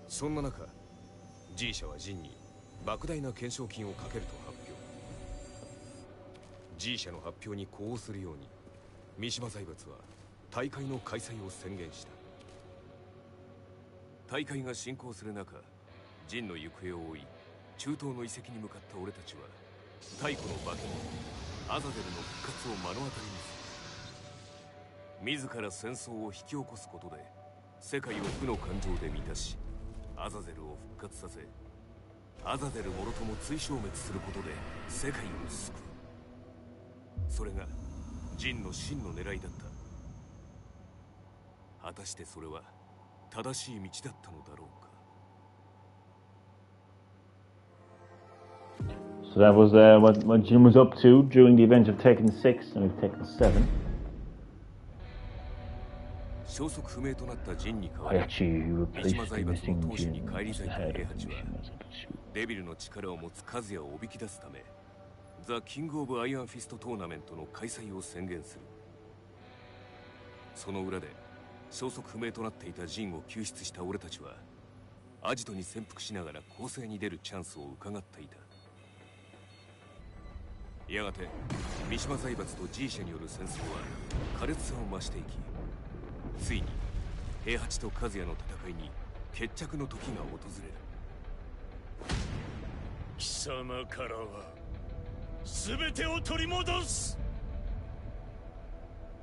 Speaker 4: そんな中 G 社はジンに莫大な懸賞金をかけると発表。 G 社の発表に呼応するように三島財閥は大会の開催を宣言した。大会が進行する中、ジンの行方を追い中東の遺跡に向かった俺たちは太古の化け物アザゼルの復活を目の当たりにする。自ら戦争を引き起こすことで世界を負の感情で満たし、アザゼルを復活させ、アザゼルもろとも追消滅することで世界を救う。それがジンの真の狙いだった。果たしてそれは正しい道だったのだろうか。
Speaker 1: So that was what Jin was up to during the event of Tekken 6 and Tekken 7.
Speaker 4: 消息不明となったジンに代わり、
Speaker 1: Hayachi
Speaker 4: 三島
Speaker 1: replaced
Speaker 4: 財
Speaker 1: the
Speaker 4: 閥の
Speaker 1: missing
Speaker 4: 当主に
Speaker 1: Jin
Speaker 4: 返り
Speaker 1: as
Speaker 4: 咲い
Speaker 1: the
Speaker 4: た
Speaker 1: head
Speaker 4: 平
Speaker 1: of
Speaker 4: 八
Speaker 1: the
Speaker 4: は
Speaker 1: Mishima Zaibatsu.
Speaker 4: デビルの力を持つ和也をおびき出すため、ザ・キング・オブ・アイアンフィストトーナメントの開催を宣言する。その裏で消息不明となっていたジンを救出した俺たちは、アジトに潜伏しながら攻勢に出るチャンスを伺っていた。やがて三島財閥と G 社による戦争は苛烈さを増していき、ついに平八と和也の戦いに決着の時が訪れる。
Speaker 2: 貴様からは全てを取り戻す。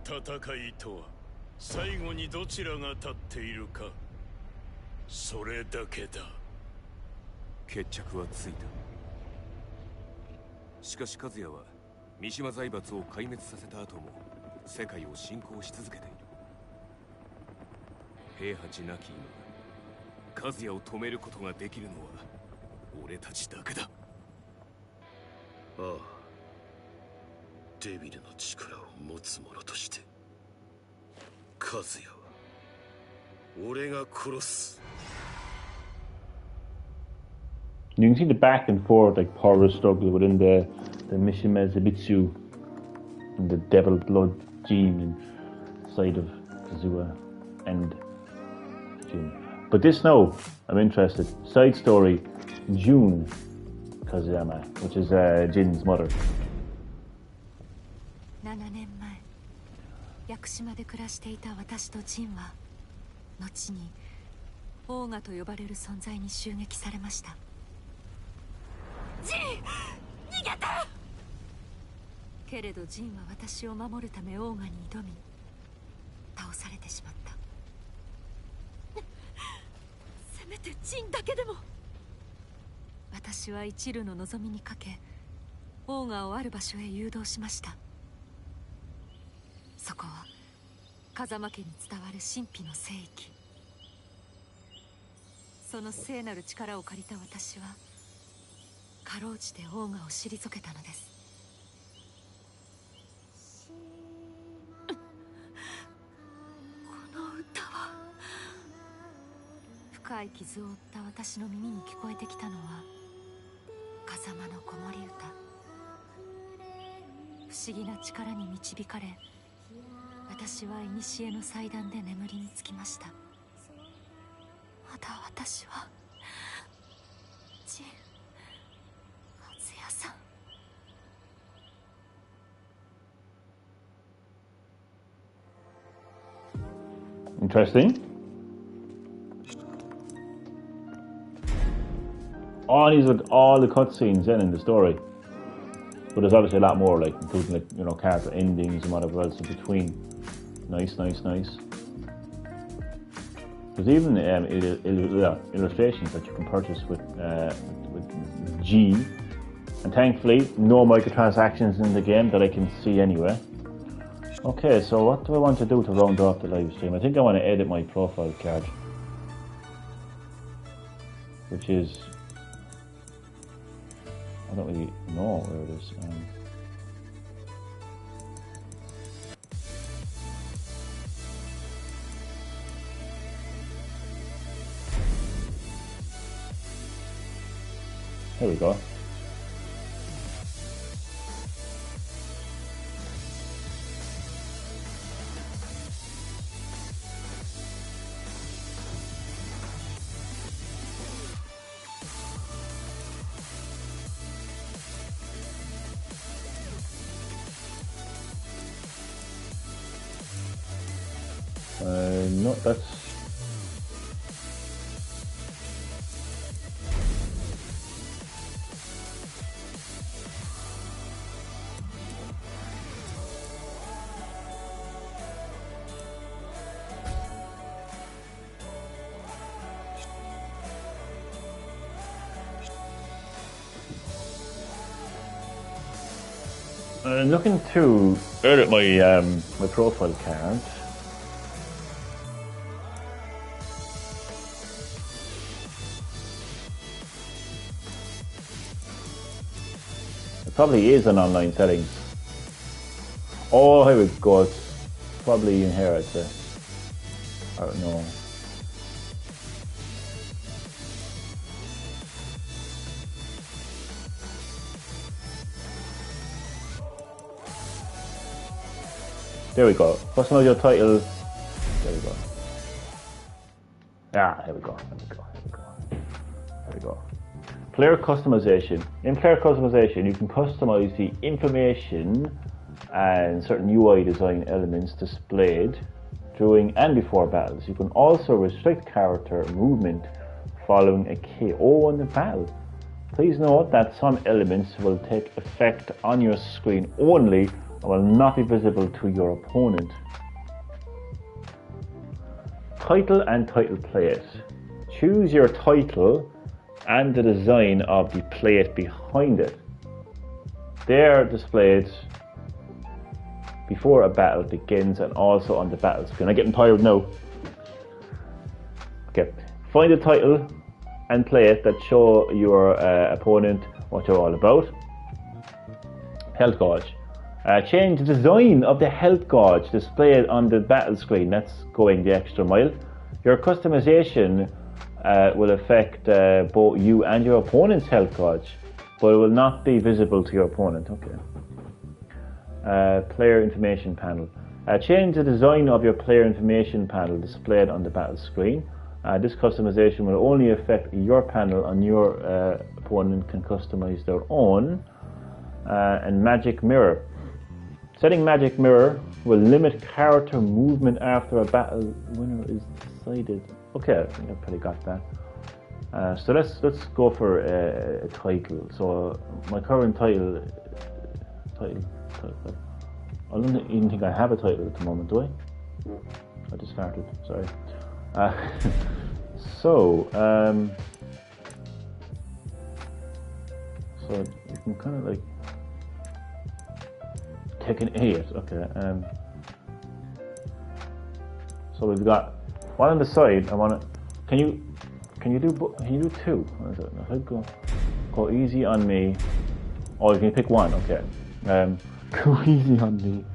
Speaker 2: 戦いとは最後にどちらが立っているか、それだけだ。
Speaker 4: 決着はついた。しかし和也は三島財閥を壊滅させた後も世界を侵攻し続けている。平八なき今、和也を止めることができるのは俺たちだけだ。
Speaker 7: ああ、デビルの力を持つ者として和也は俺が殺す。
Speaker 1: You can see the back and forth like power struggle within the Mishima Zaibatsu and the devil blood gene inside of Kazuha and Jin. But this now, I'm interested. Side story, June Kazuyama, which is Jin's mother.
Speaker 8: 7年前、屋久島で暮らしていた私とジンは、後にオーガと呼ばれる存在に襲撃されました。ジン、逃げて！けれどジンは私を守るためオーガに挑み、倒されてしまった。せめてジンだけでも。私は一縷の望みにかけ、オーガをある場所へ誘導しました。そこは風間家に伝わる神秘の聖域。その聖なる力を借りた私はかろうじてオーガを退けたのです。この歌は。深い傷を負った私の耳に聞こえてきたのは風間の子守歌。不思議な力に導かれ、私は古の祭壇で眠りにつきました。まだ私はジン、和也さん。
Speaker 1: Interesting. All these are all the cutscenes in the story, but there's obviously a lot more, like including like character endings and whatever else in between. Nice, nice, nice. There's even illustrations that you can purchase with G, and thankfully no microtransactions in the game that I can see anyway. Okay, so what do I want to do to round off the live stream? I think I want to edit my profile card, which is, I don't really know where it is. Here we go. No, that's... I'm looking to edit my my profile card. probably is on online settings. Oh, here we go. It's probably in here, I'd say. I don't know. There we go. Customize your title. There we go. Ah, here we go. Here we go. Here we go. There we go. Player customization. In player customization, you can customize the information and certain UI design elements displayed during and before battles. You can also restrict character movement following a KO in the battle. Please note that some elements will take effect on your screen only and will not be visible to your opponent. Title and title plate. Choose your title and the design of the plate behind it. They are displayed before a battle begins and also on the battle screen. I'm getting tired now. Okay, find the title and plate that show your opponent what you're all about. Health gauge. Change the design of the health gauge displayed on the battle screen. That's going the extra mile. Your customization will affect both you and your opponent's health gauge, but it will not be visible to your opponent. Okay. Player information panel. Change the design of your player information panel displayed on the battle screen. This customization will only affect your panel, and your opponent can customize their own. And magic mirror. Setting magic mirror will limit character movement after a battle winner is decided. Okay, I think I probably got that. So let's go for a title. So my current title. I don't even think I have a title at the moment, do I? I just started. Sorry. So you can kind of like Tekken 8. Okay. So we've got one on the side. I want to. Can you do two? If I go easy on me. Oh, you can pick one. Okay. Go easy on me.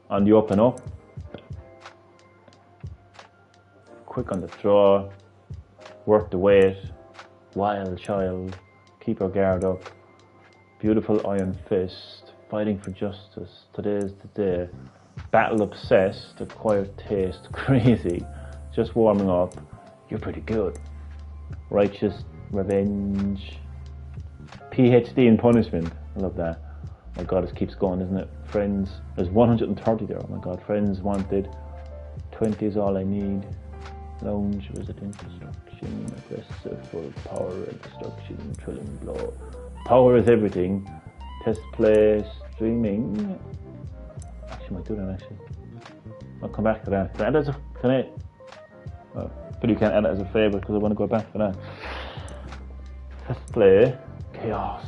Speaker 1: On the up and up. Quick on the draw. Work the weight. Wild child. Keep your guard up. Beautiful iron fist. Fighting for justice. Today's the day. Battle obsessed. Acquired taste. Crazy. Just warming up. You're pretty good. Righteous revenge. PhD in punishment. I love that. Oh my god, it keeps going, isn't it? Friends. There's 130 there. Oh my god. Friends wanted. 20 is all I need. Lounge, resident destruction, aggressive, full power, destruction, trilling blow. Power is everything. Test play, streaming. Actually, might do that actually. I'll come back to that. Can I add as a, can I? Oh, but you can't add it as a favourite because I want to go back to that. Test play, chaos,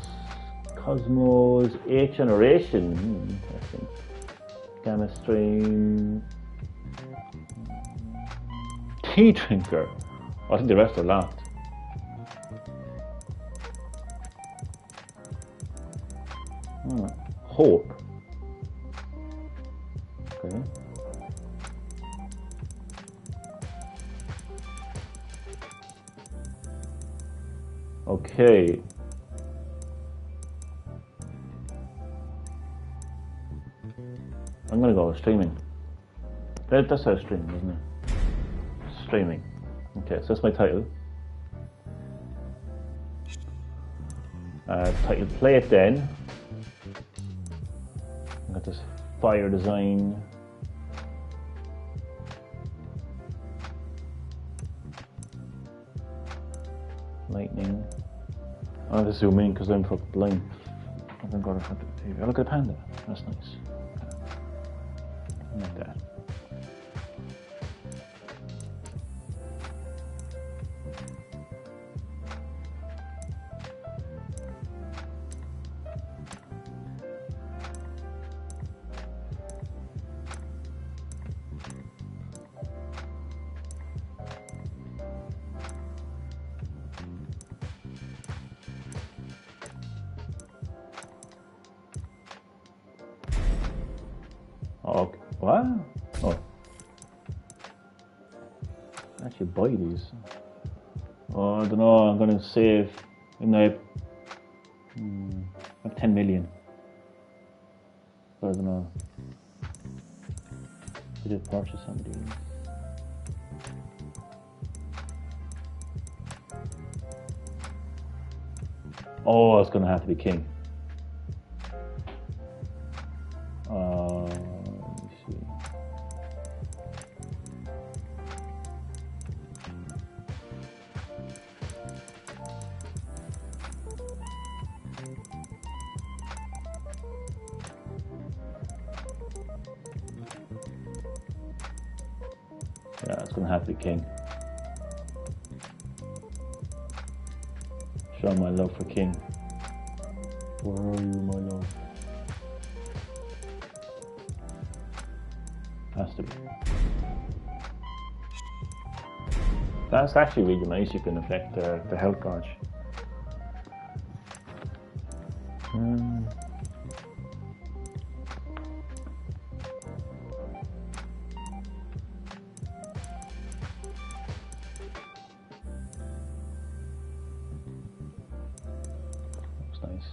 Speaker 1: cosmos, 8th generation. Interesting. Gamma stream. Tea drinker. I think the rest are locked. Hope. Okay. Okay. I'm gonna go streaming. That's how streaming, isn't it? Streaming. Okay, so that's my title. Title plate then. I got this fire design. Lightning. I have to zoom in because I'm fucking blind. I haven't got in front of the TV. Oh, look at the panda. That's nice. Like that. What? Oh. Actually buy these. Oh, I don't know, I'm gonna save. I have 10 million. I don't know. I just purchase some of these. Oh, it's gonna have to be king. Let me see. Yeah, it's gonna have to be king. Show my love for king. Where are you, my love? Has to be. That's actually really nice. You can affect the health gauge. Looks nice.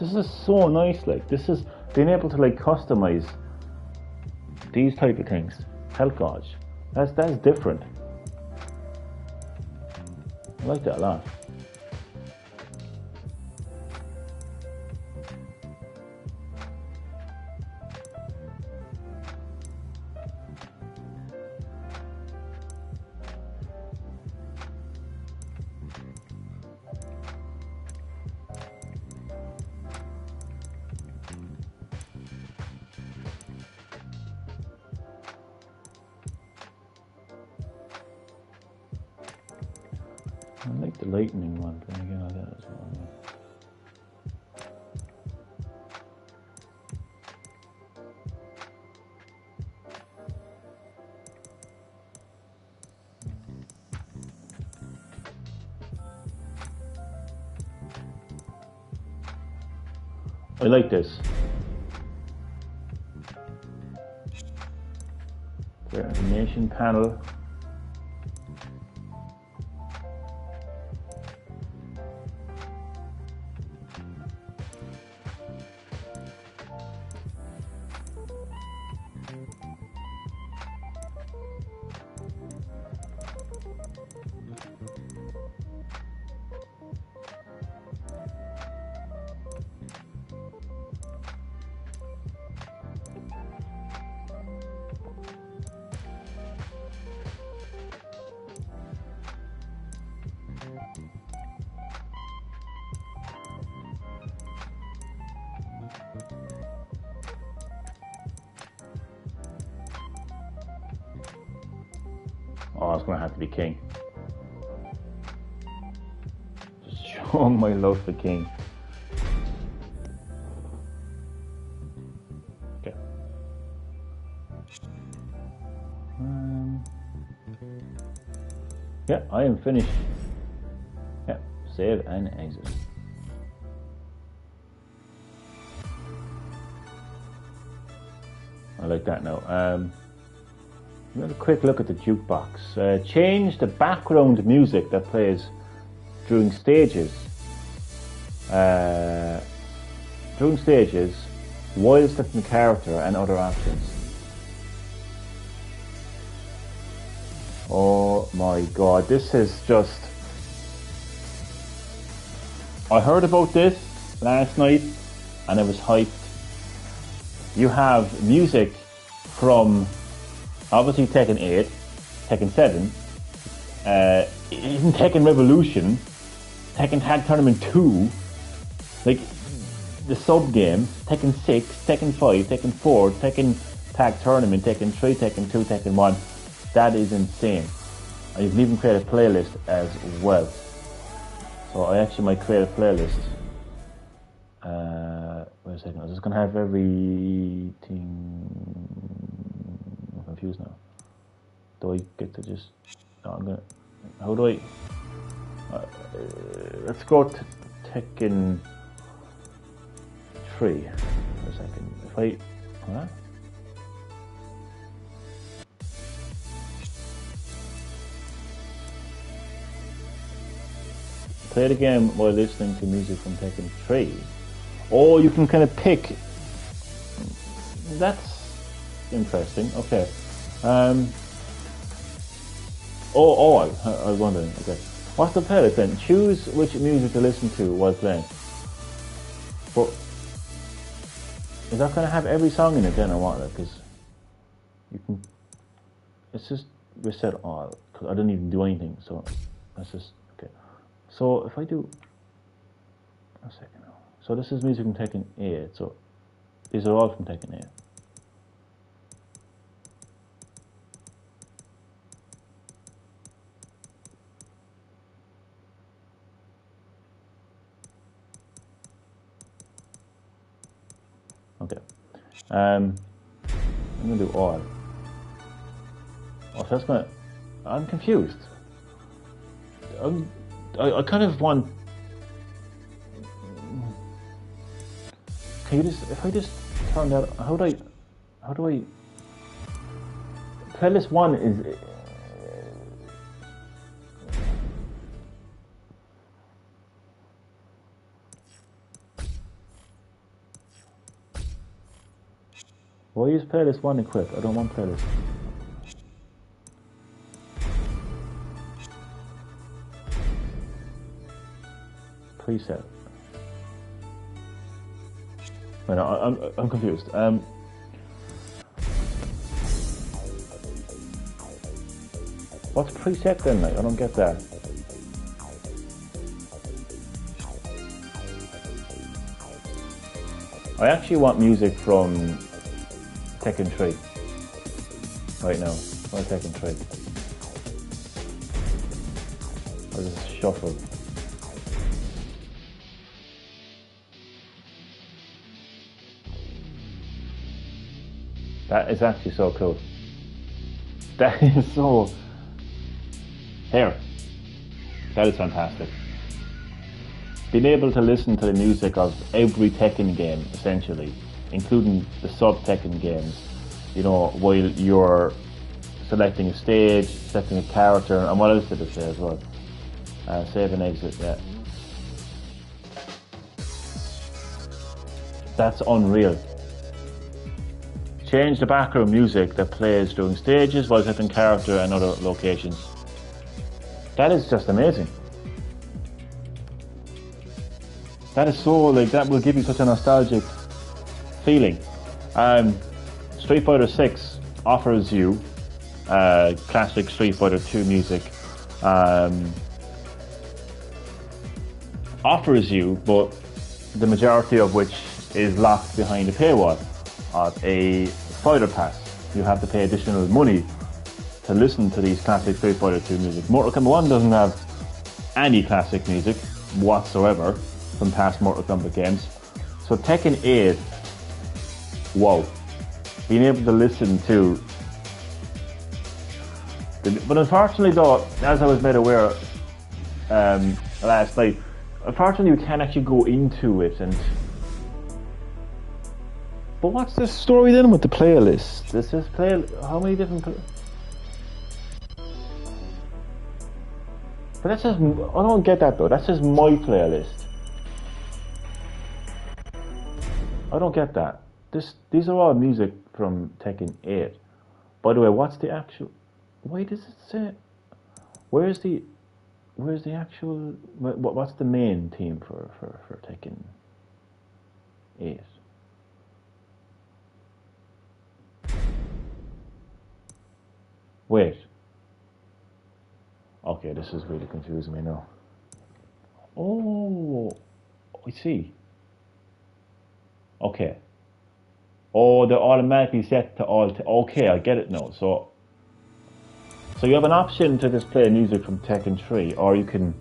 Speaker 1: This is so nice. Like, this is being able to like customize these type of things. Health gauge. That's different. I like that a lot. I like the lightning one, but again, I like that as well. I like this. The animation panel. Oh, it's going to have to be king. Just showing my love for king. Okay. Yeah, I am finished. Yeah, save and exit. I like that now. Have a quick look at the jukebox. Change the background music that plays during stages. While selecting the character and other options. Oh my god, this is just... I heard about this last night and I was hyped. You have music from obviously Tekken 8, Tekken 7, even Tekken Revolution, Tekken Tag Tournament 2, like the sub-games, Tekken 6, Tekken 5, Tekken 4, Tekken Tag Tournament, Tekken 3, Tekken 2, Tekken 1. That is insane. And you can even create a playlist as well. So I actually might create a playlist. Wait a second, I'm just going to have everything... I'm confused now. Do I get to just... No, I'm going to... How do I... let's go to Tekken 3 for a second. If I... Huh? Play the game while listening to music from Tekken 3. Oh, you can kind of pick. That's interesting. Okay. I was wondering. Okay. What's the playlist then? Choose which music to listen to while playing. But is that going to have every song in it then, or what? Because you can. It's just reset all. Because I didn't even do anything. So that's just okay. So if I do a second now. So this is music from Tekken 8. So these are all from Tekken 8. Okay. I'm gonna do all. Oh, so that's gonna. I'm confused. I kind of want. Can you just, if I just turn that, how do I, playlist 1 is, why is playlist 1 equipped? I don't want playlist. Preset. Wait, no, I'm confused. What's preset then, mate? I don't get that. I actually want music from Tekken 3 right now. Or Tekken 3. I'll just shuffle. That is actually so cool. That is so... Here. That is fantastic. Being able to listen to the music of every Tekken game, essentially, including the sub-Tekken games, you know, while you're selecting a stage, selecting a character, and what else did it say as well? Save and exit, yeah. That's unreal. Change the background music that plays during stages while setting character and other locations. That is just amazing. That is so, like, that will give you such a nostalgic feeling. Street Fighter 6 offers you classic Street Fighter 2 music. Offers you, but the majority of which is locked behind a paywall of a fighter pass. You have to pay additional money to listen to these classic Street Fighter 2 music. Mortal Kombat 1 doesn't have any classic music whatsoever from past Mortal Kombat games. So Tekken 8, wow. Being able to listen to... But unfortunately though, as I was made aware last night, unfortunately you can't actually go into it and... But what's the story then with the playlist? This is how many different... But that's just... I don't get that though, that's just my playlist. I don't get that. These are all music from Tekken 8. By the way, what's the actual... Why does it say... Where's the actual... What's the main theme for Tekken 8? Wait. Okay, this is really confusing me now. Oh, I see. Okay. Oh, they're automatically set to all. Okay, I get it now. So So you have an option to just play music from Tekken 3, or you can...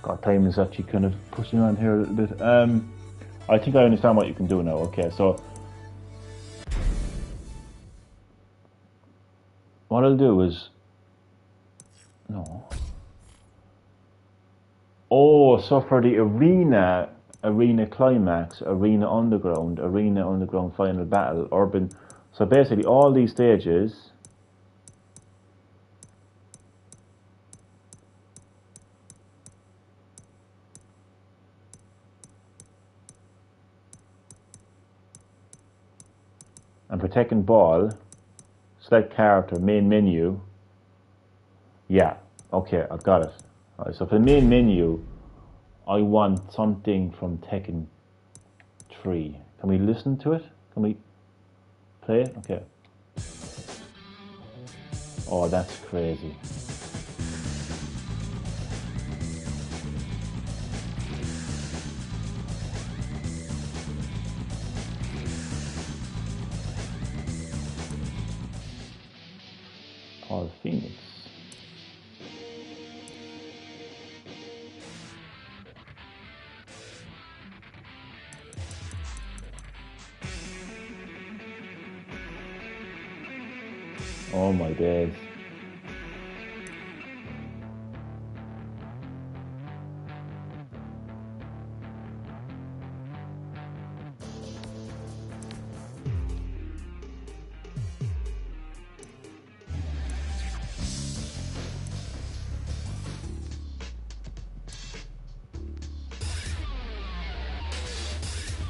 Speaker 1: God, time is actually kind of pushing on here a little bit. I think I understand what you can do now. Okay, so... What I'll do is... No. Oh, so for the arena climax, arena underground final battle, urban... So basically all these stages... And for Tekken Ball, select character, main menu. Yeah, okay, I've got it. Alright, so for the main menu, I want something from Tekken 3. Can we listen to it? Can we play it? Okay. Oh, that's crazy. Paul Phoenix. Oh my days.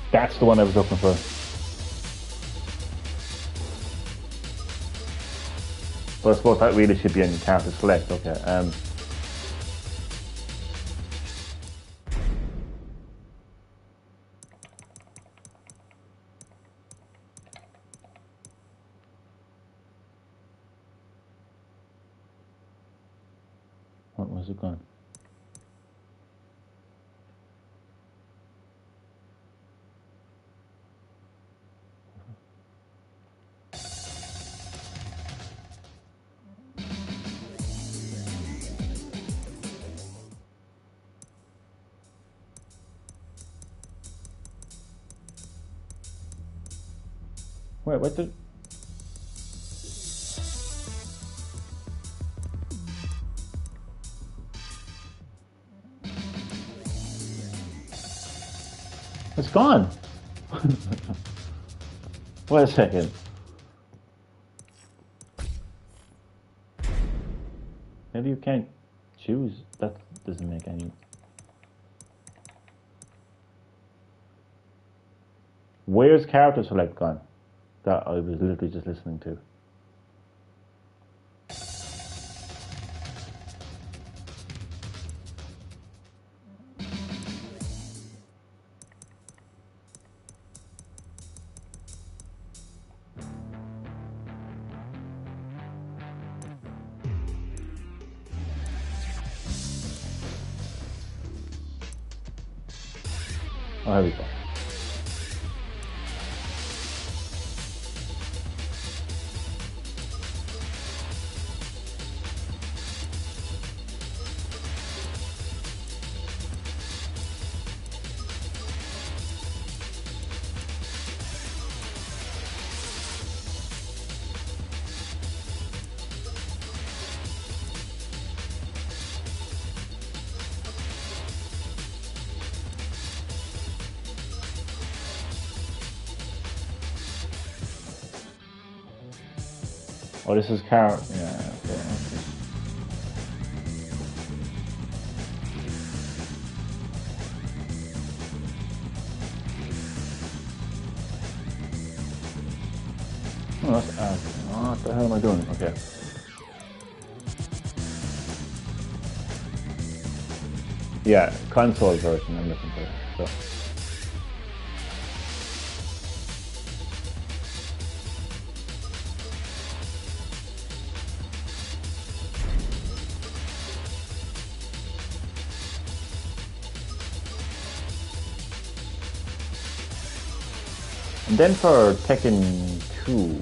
Speaker 1: That's the one I was looking for. But I suppose that really should be in character select. Okay. What was it gone? Wait, what the... It's gone. Wait a second. Maybe you can't choose. That doesn't make any... Where's character select gone? That I was literally just listening to. Oh, here we go. Oh, this is character. Yeah, okay. Oh, that's oh, what the hell am I doing? Okay. Yeah, console version I'm looking for. So. And then for Tekken 2.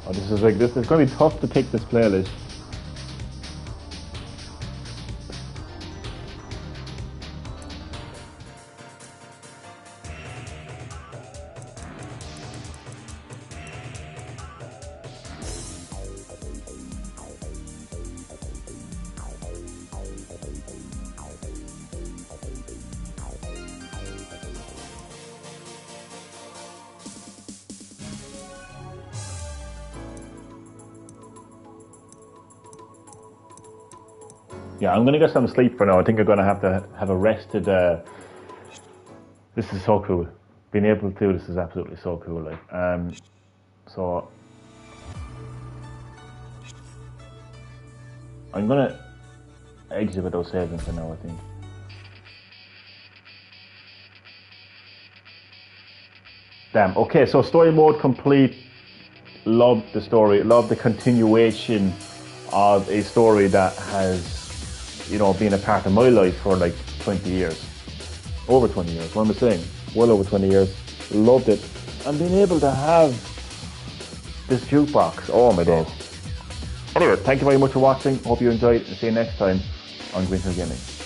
Speaker 1: Oh, this is going to be tough to pick this playlist. Yeah, I'm gonna get some sleep for now. I think I'm gonna have to have a rested. This is so cool. Being able to do this is absolutely so cool. Like, so I'm gonna exit without saving for now. I think. Damn. Okay, so story mode complete. Love the story. Love the continuation of a story that has, been a part of my life for like 20 years. Over 20 years, what am I saying? Well over 20 years. Loved it. And being able to have this jukebox, oh my days. Anyway, thank you very much for watching. Hope you enjoyed, and see you next time on Green Hill Gaming.